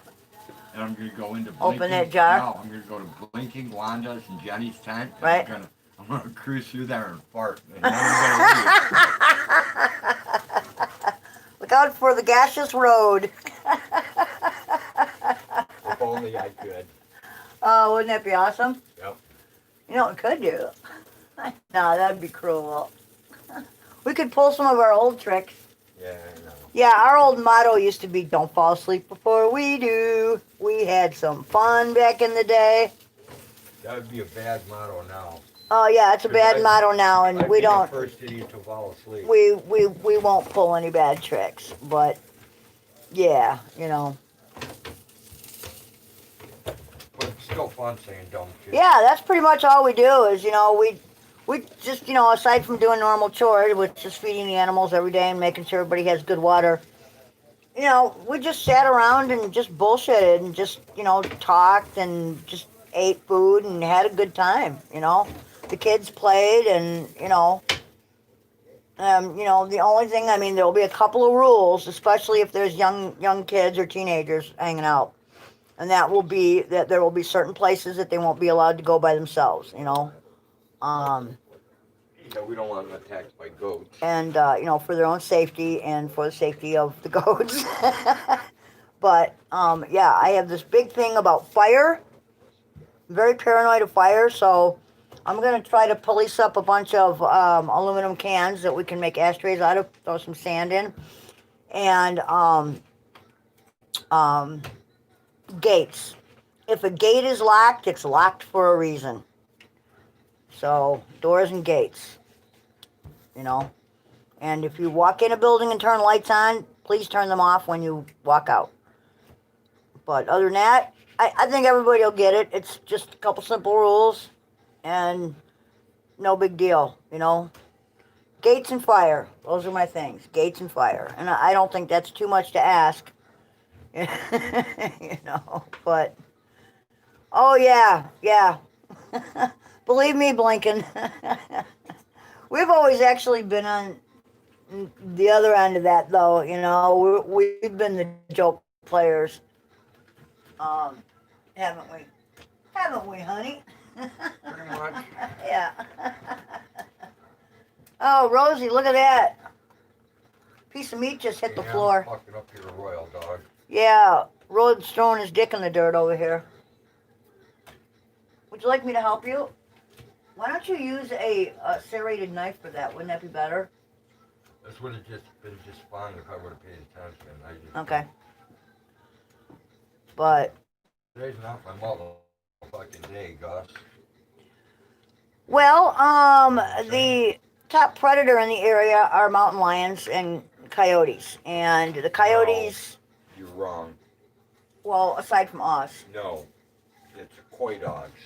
And I'm gonna go into Open that jar? No, I'm gonna go to Blinking, Wanda's, and Jenny's tent. And Right. I'm gonna cruise through there and fart. And then I'm gonna leave. Look out for the gaseous road. If only I could. Oh, wouldn't that be awesome? Yep. You know what we could do? No, that'd be cruel. We could pull some of our old tricks. Yeah, I know. Yeah, our old motto used to be, don't fall asleep before we do. We had some fun back in the day. That would be a bad motto now. Oh, yeah, it's a bad motto now, and I'd we be don't... the first idiot to fall asleep. We won't pull any bad tricks, but, yeah, you know. But it's still fun saying dumb shit. Yeah, that's pretty much all we do is, you know, we just, you know, aside from doing normal chores, which is feeding the animals every day and making sure everybody has good water, you know, we just sat around and just bullshitted and just, you know, talked and just ate food and had a good time, you know. The kids played and, you know, the only thing, I mean, there'll be a couple of rules, especially if there's young kids or teenagers hanging out. And that will be that there will be certain places that they won't be allowed to go by themselves, you know. Yeah, we don't want them attacked by goats. And, you know, for their own safety and for the safety of the goats. But, yeah, I have this big thing about fire. I'm very paranoid of fire, so I'm going to try to police up a bunch of aluminum cans that we can make ashtrays out of, throw some sand in. And gates. If a gate is locked, it's locked for a reason. So, doors and gates, you know. And if you walk in a building and turn lights on, please turn them off when you walk out. But other than that, I think everybody will get it. It's just a couple simple rules and no big deal, you know. Gates and fire, those are my things. Gates and fire. And I don't think that's too much to ask, you know, but... Oh, yeah. Believe me, Blinken. We've always actually been on the other end of that, though, you know. We've been the joke players. Haven't we? Haven't we, honey? Pretty much. Yeah. Oh, Rosie, look at that. Piece of meat just hit the floor. I'm fucking up your royal dog. Yeah, Rod's throwing his dick in the dirt over here. Would you like me to help you? Why don't you use a serrated knife for that? Wouldn't that be better? This would have just been just fine if I would have paid attention. Okay. But... Today's not my motherfucking day, Gus. Well, the top predator in the area are mountain lions and coyotes. And the coyotes... No, you're wrong. Well, aside from us. No. It's coy dogs.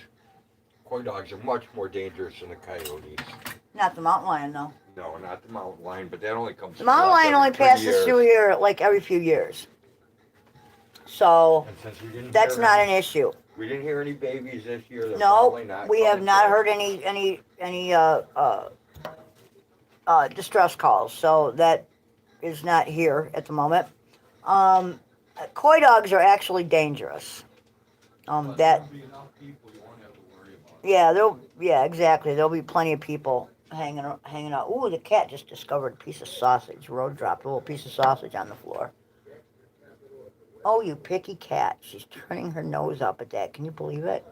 Coy dogs are much more dangerous than the coyotes. Not the mountain lion, though. No, not the mountain lion, but that only comes. The mountain lion only passes through here like every few years. So that's not an issue. We didn't hear any babies this year. No, we have not heard any distress calls. So that is not here at the moment. Coy dogs are actually dangerous. Yeah, exactly. There'll be plenty of people hanging out. Ooh, the cat just discovered a piece of sausage. Road dropped a little piece of sausage on the floor. Oh, you picky cat. She's turning her nose up at that. Can you believe it?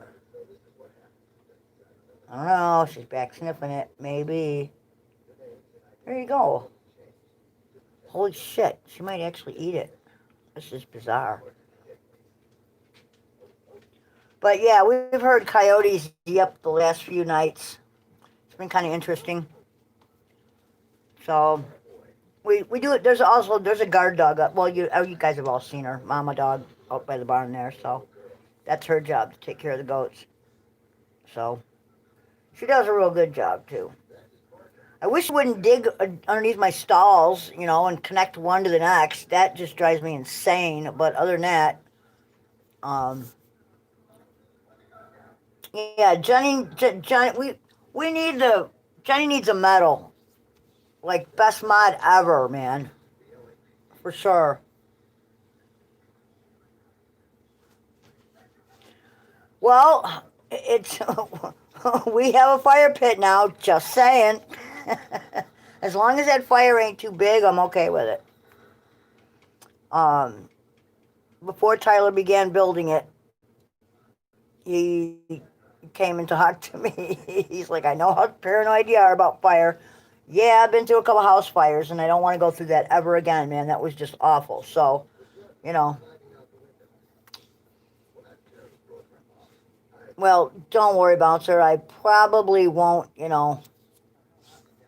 I don't know. She's back sniffing it. Maybe. There you go. Holy shit. She might actually eat it. This is bizarre. But yeah, we've heard coyotes yep the last few nights. It's been kind of interesting. So we do it. There's a guard dog up. Well, you guys have all seen her, mama dog, out by the barn there. So that's her job to take care of the goats. So she does a real good job too. I wish she wouldn't dig underneath my stalls, you know, and connect one to the next. That just drives me insane. But other than that, yeah, Johnny, we need Johnny needs a medal. Like, best mod ever, man. For sure. Well, it's we have a fire pit now. Just saying. As long as that fire ain't too big, I'm okay with it. Before Tyler began building it, he came and talked to me. He's like, I know how paranoid you are about fire. Yeah, I've been through a couple house fires, and I don't want to go through that ever again, man. That was just awful. So, you know, well, don't worry, bouncer. I probably won't, you know.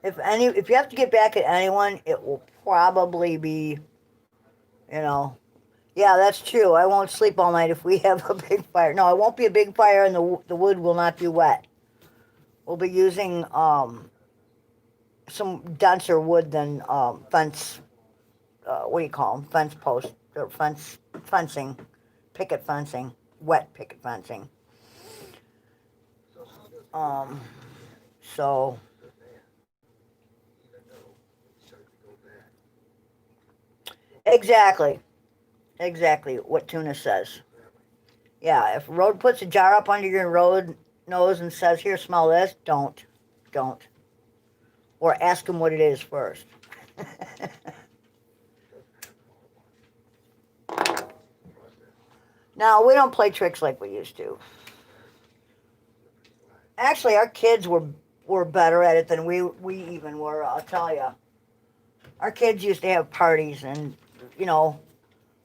If you have to get back at anyone, it will probably be, you know. Yeah, that's true. I won't sleep all night if we have a big fire. No, it won't be a big fire, and the wood will not be wet. We'll be using some denser wood than fence. What do you call them? Fence post or fencing, picket fencing, wet picket fencing. Um, so exactly, exactly what Tuna says. Yeah, if road puts a jar up under your road nose and says, "Here, smell this," don't, or ask him what it is first. Now we don't play tricks like we used to. Actually, our kids were better at it than we even were. I'll tell you. Our kids used to have parties, and you know,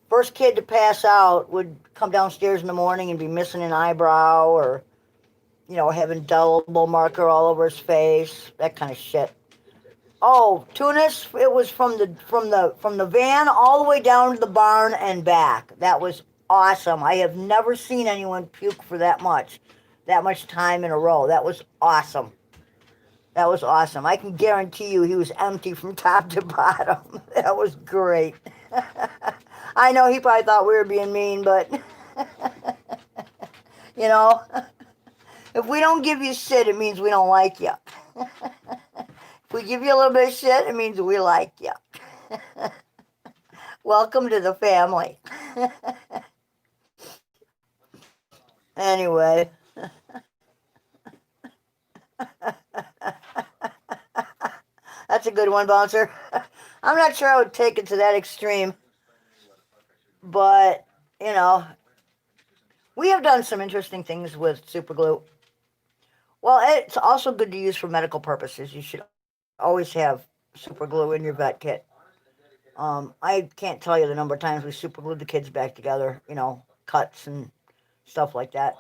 first kid to pass out would come downstairs in the morning and be missing an eyebrow, or you know, having indelible marker all over his face, that kind of shit. Oh, Tunis, it was from the van all the way down to the barn and back. That was awesome. I have never seen anyone puke for that much time in a row. That was awesome. That was awesome. I can guarantee you he was empty from top to bottom. That was great. I know he probably thought we were being mean, but you know, if we don't give you shit, it means we don't like you. If we give you a little bit of shit, it means we like you. Welcome to the family. Anyway. That's a good one, Bouncer. I'm not sure I would take it to that extreme, but, you know, we have done some interesting things with super glue. Well, it's also good to use for medical purposes. You should always have super glue in your vet kit. I can't tell you the number of times we super glued the kids back together, you know, cuts and stuff like that.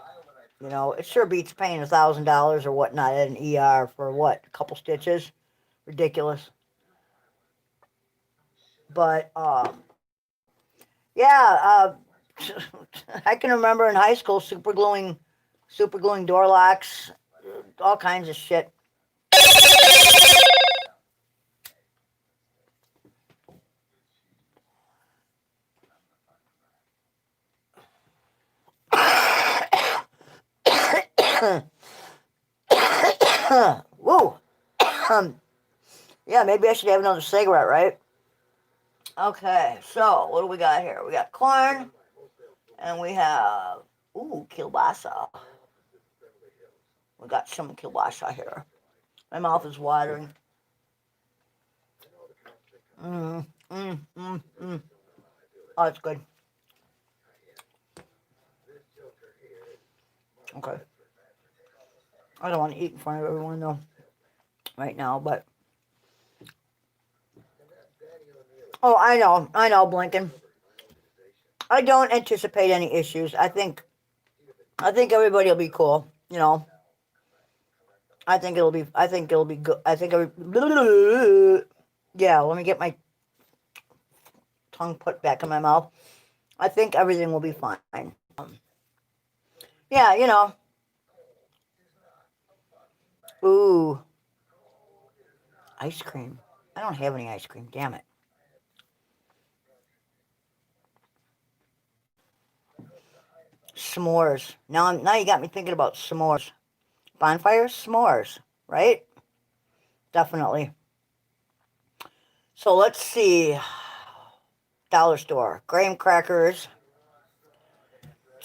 You know, it sure beats paying $1,000 or whatnot at an ER for what, a couple stitches? Ridiculous. But yeah, I can remember in high school super gluing door locks, all kinds of shit. Woo. Yeah, maybe I should have another cigarette, right? Okay, so what do we got here? We got corn, and we have kielbasa. We got some kielbasa here. My mouth is watering. Mm, mm, mm, mm. Oh, it's good. Okay. I don't want to eat in front of everyone though right now, but oh, I know, Blinken. I don't anticipate any issues. I think everybody will be cool. You know, I think it'll be good. Yeah, let me get my tongue put back in my mouth. I think everything will be fine. Yeah, you know. Ooh, ice cream. I don't have any ice cream. Damn it. S'mores. Now you got me thinking about s'mores. Bonfires, s'mores, right? Definitely. So let's see. Dollar store. Graham crackers,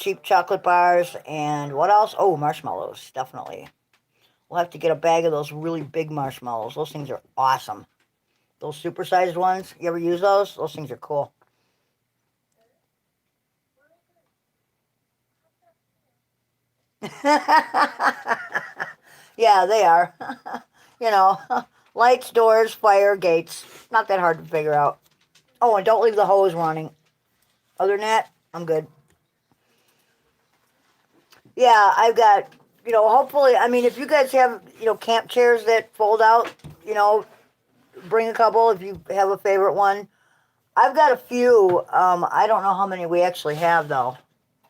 cheap chocolate bars, and what else? Oh, marshmallows, definitely. We'll have to get a bag of those really big marshmallows. Those things are awesome. Those supersized ones, you ever use those? Those things are cool. Yeah, they are. You know, lights, doors, fire, gates. Not that hard to figure out. Oh, and don't leave the hose running. Other than that, I'm good. Yeah, I've got, hopefully, I mean, if you guys have, camp chairs that fold out, you know, bring a couple if you have a favorite one. I've got a few. I don't know how many we actually have, though.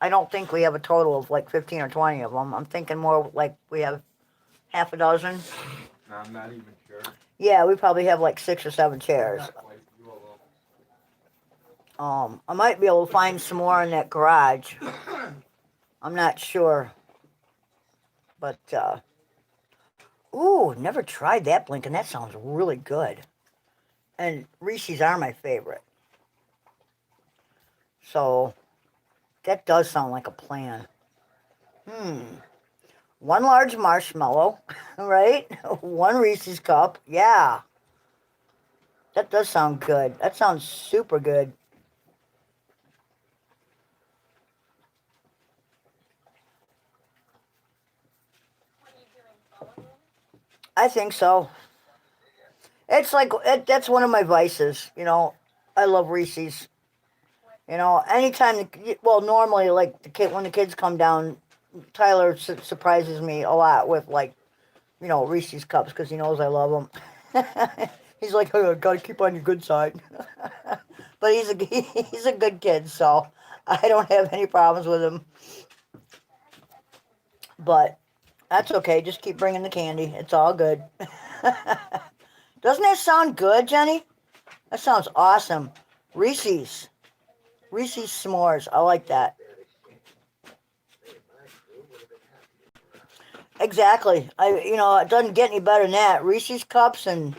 I don't think we have a total of like 15 or 20 of them. I'm thinking more like we have half a dozen. I'm not even sure. Yeah, we probably have like 6 or 7 chairs. I might be able to find some more in that garage. I'm not sure. But, ooh, never tried that blinking. That sounds really good. And Reese's are my favorite. So, that does sound like a plan. One large marshmallow, right? One Reese's cup. Yeah. That does sound good. That sounds super good. I think so. It's like, that's one of my vices, I love Reese's. Anytime, well, normally, like, when the kids come down, Tyler surprises me a lot with, like, Reese's cups because he knows I love them. He's like, oh, gotta keep on your good side. But he's a good kid, so I don't have any problems with him. But that's okay. Just keep bringing the candy. It's all good. Doesn't that sound good, Jenny? That sounds awesome. Reese's. Reese's s'mores. I like that. Exactly. It doesn't get any better than that. Reese's cups and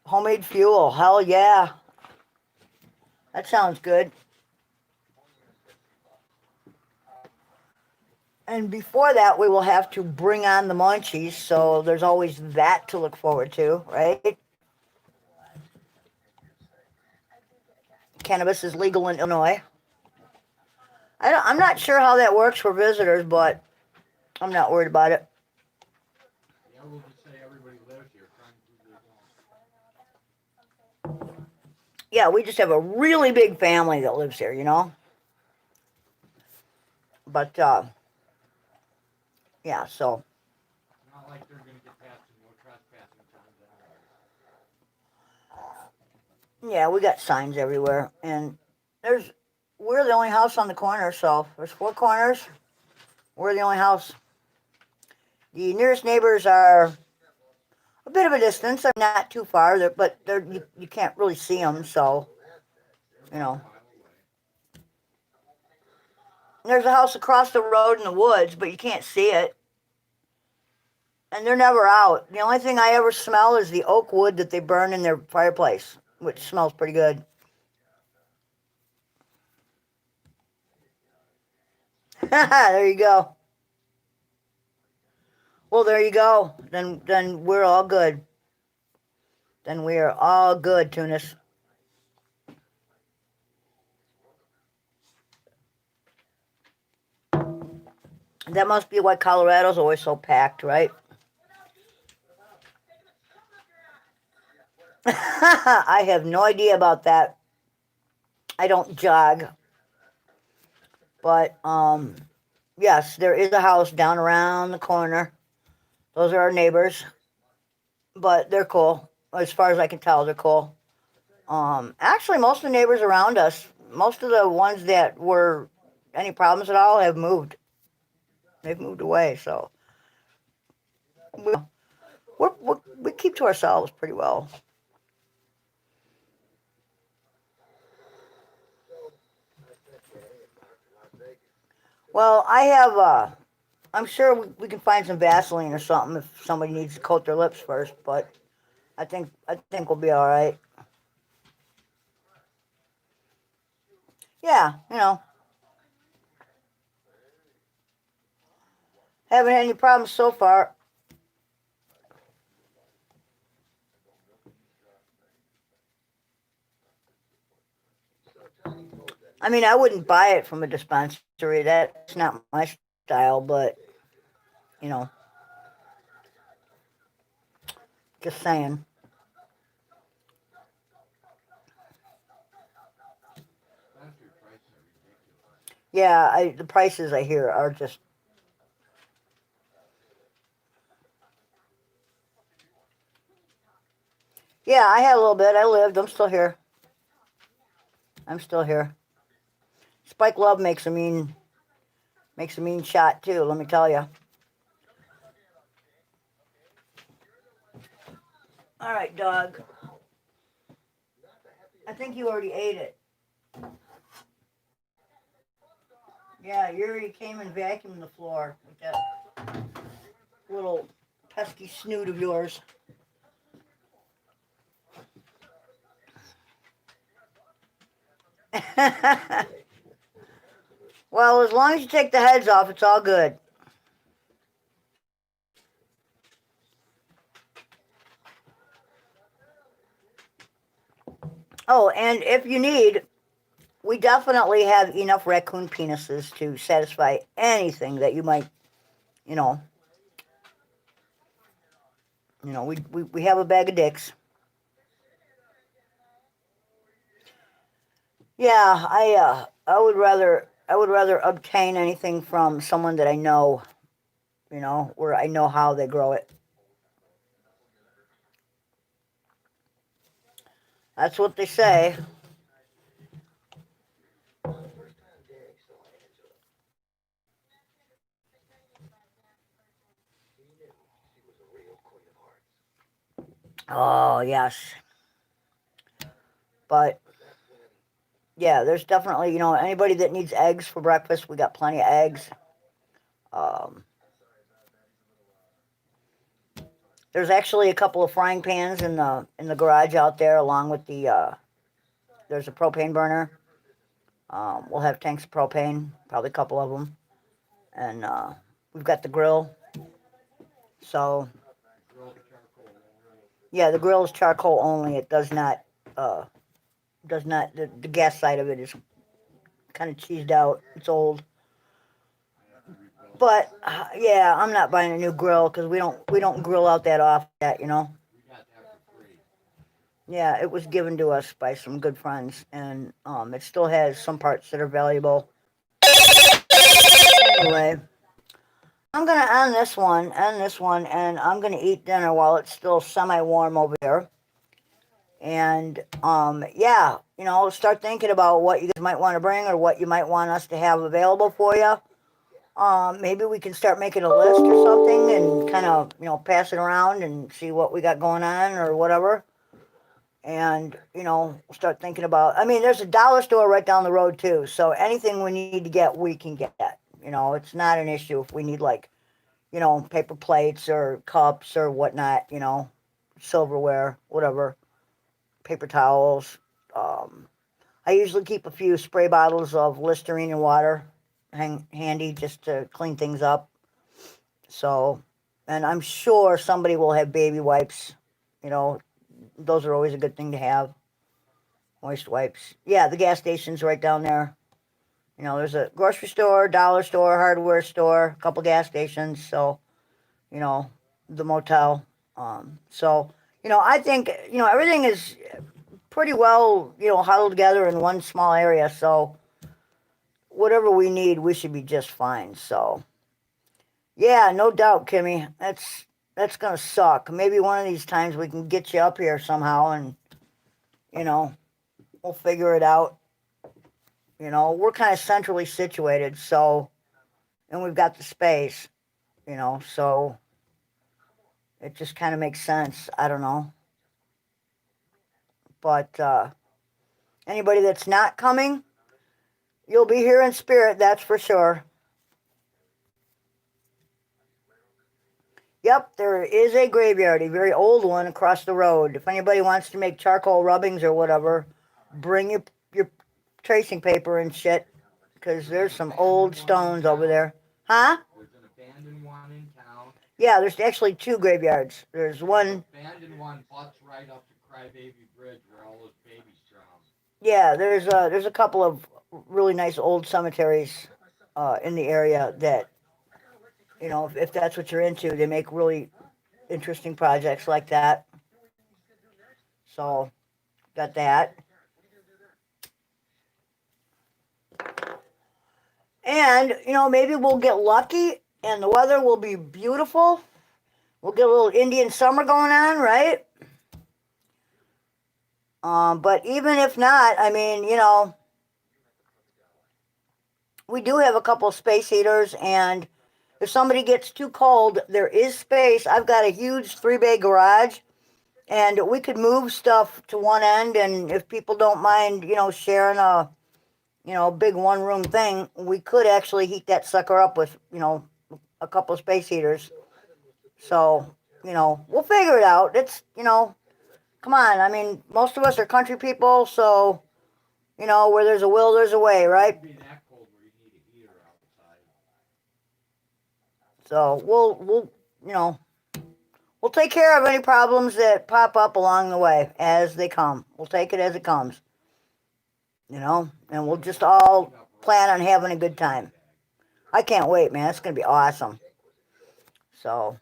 homemade fuel. Hell yeah. That sounds good. And before that, we will have to bring on the munchies. So there's always that to look forward to, right? Cannabis is legal in Illinois. I'm not sure how that works for visitors, but I'm not worried about it. Yeah, we'll just say everybody lives here. Yeah, we just have a really big family that lives here. But, yeah, so. Not like they're going to get past no trespassing signs anyway. Yeah, we got signs everywhere. And we're the only house on the corner, so there's 4 corners. We're the only house. The nearest neighbors are a bit of a distance. They're not too far, but you can't really see them, so, you know. There's a house across the road in the woods, but you can't see it. And they're never out. The only thing I ever smell is the oak wood that they burn in their fireplace, which smells pretty good. There you go. Well, there you go. Then we're all good. Then we are all good, Tunis. That must be why Colorado's always so packed, right? I have no idea about that. I don't jog. But, yes, there is a house down around the corner. Those are our neighbors. But they're cool. As far as I can tell, they're cool. Actually, most of the neighbors around us, most of the ones that were any problems at all have moved. They've moved away, so we keep to ourselves pretty well. Well, I have, I'm sure we can find some Vaseline or something if somebody needs to coat their lips first, but I think we'll be all right. Yeah, Haven't had any problems so far. I mean, I wouldn't buy it from a dispensary. That's not my style, but, you know, just saying. Yeah, the prices I hear are just... Yeah, I had a little bit. I lived. I'm still here. I'm still here. Spike Love makes a mean shot too, let me tell you. All right, dog. I think you already ate it. Yeah, you already came and vacuumed the floor with that little pesky snoot of yours. Well, as long as you take the heads off, it's all good. Oh, and if you need, we definitely have enough raccoon penises to satisfy anything that you might, you know. We have a bag of dicks. Yeah, I would rather obtain anything from someone that I know, where I know how they grow it. That's what they say. Oh, yes. But yeah, there's definitely, anybody that needs eggs for breakfast, we got plenty of eggs. Um, there's actually a couple of frying pans in the garage out there, along with there's a propane burner. We'll have tanks of propane, probably a couple of them, and we've got the grill. So yeah, the grill is charcoal only. It uh, does not. The gas side of it is kind of cheesed out. It's old. But yeah, I'm not buying a new grill because we don't grill out that often yet. Yeah, it was given to us by some good friends, and it still has some parts that are valuable. Anyway, I'm gonna end this one, and I'm gonna eat dinner while it's still semi-warm over here. And yeah, start thinking about what you guys might want to bring or what you might want us to have available for you. Maybe we can start making a list or something and kind of, pass it around and see what we got going on or whatever. And, start thinking about, I mean, there's a dollar store right down the road too. So anything we need to get, we can get. It's not an issue if we need like, paper plates or cups or whatnot, silverware, whatever, paper towels. Um, I usually keep a few spray bottles of Listerine and water handy just to clean things up. So, and I'm sure somebody will have baby wipes. You know, those are always a good thing to have. Moist wipes. Yeah, the gas station's right down there. There's a grocery store, dollar store, hardware store, a couple gas stations. So, you know, the motel. So, I think, everything is pretty well, huddled together in one small area. So, whatever we need, we should be just fine. So, yeah, no doubt, Kimmy. That's gonna suck. Maybe one of these times we can get you up here somehow, and you know, we'll figure it out. We're kind of centrally situated, so and we've got the space. So it just kind of makes sense. I don't know, but anybody that's not coming, you'll be here in spirit. That's for sure. Yep, there is a graveyard, a very old one across the road. If anybody wants to make charcoal rubbings or whatever, bring your tracing paper and shit, because there's some old stones over there. Huh? Yeah, there's actually 2 graveyards. There's one. Abandoned one butts right up to Crybaby Bridge where all those babies drowned. Yeah, there's a couple of really nice old cemeteries in the area that, if that's what you're into, they make really interesting projects like that. So, got that. And, maybe we'll get lucky and the weather will be beautiful. We'll get a little Indian summer going on, right? But even if not, I mean, we do have a couple space heaters, and if somebody gets too cold, there is space. I've got a huge 3-bay garage, and we could move stuff to one end, and if people don't mind, sharing a, big one-room thing, we could actually heat that sucker up with, a couple of space heaters. So, we'll figure it out. It's, come on. I mean, most of us are country people, so, where there's a will, there's a way, right? So we'll take care of any problems that pop up along the way as they come. We'll take it as it comes, and we'll just all plan on having a good time. I can't wait, man. It's going to be awesome. So,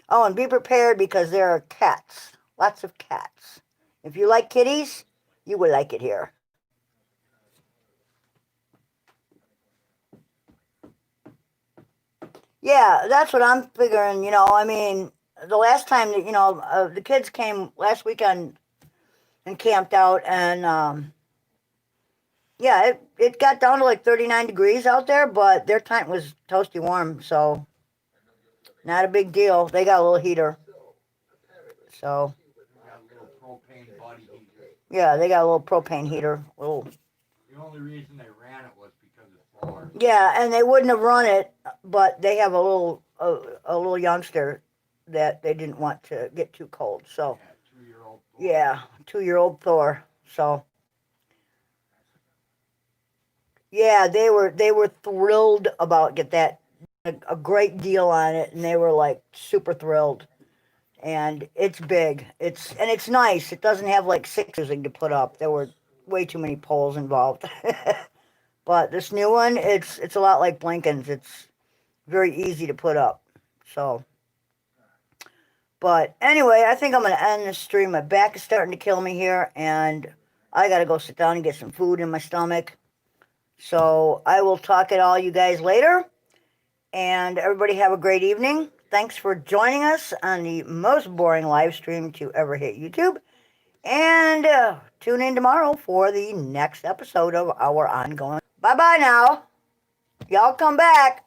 oh, and be prepared because there are cats. Lots of cats. If you like kitties, you will like it here. Yeah, that's what I'm figuring, I mean, the last time that, the kids came last weekend and camped out, and, yeah, it got down to like 39 degrees out there, but their tent was toasty warm, so not a big deal. They got a little heater, so. Yeah, they got a little propane heater. Little. The only reason they ran it was because it's floor. Yeah, and they wouldn't have run it, but they have a little youngster that they didn't want to get too cold. So. Yeah, 2-year-old Thor. Yeah, 2-year-old Thor. So. Yeah, they were thrilled about get that a great deal on it, and they were like super thrilled. And it's big. It's nice. It doesn't have like 6 to put up. There were way too many poles involved. But this new one, it's a lot like Blinken's. It's very easy to put up. So, but anyway, I think I'm going to end this stream. My back is starting to kill me here, and I got to go sit down and get some food in my stomach. So I will talk at all you guys later. And everybody have a great evening. Thanks for joining us on the most boring live stream to ever hit YouTube. And tune in tomorrow for the next episode of our ongoing. Bye-bye now. Y'all come back.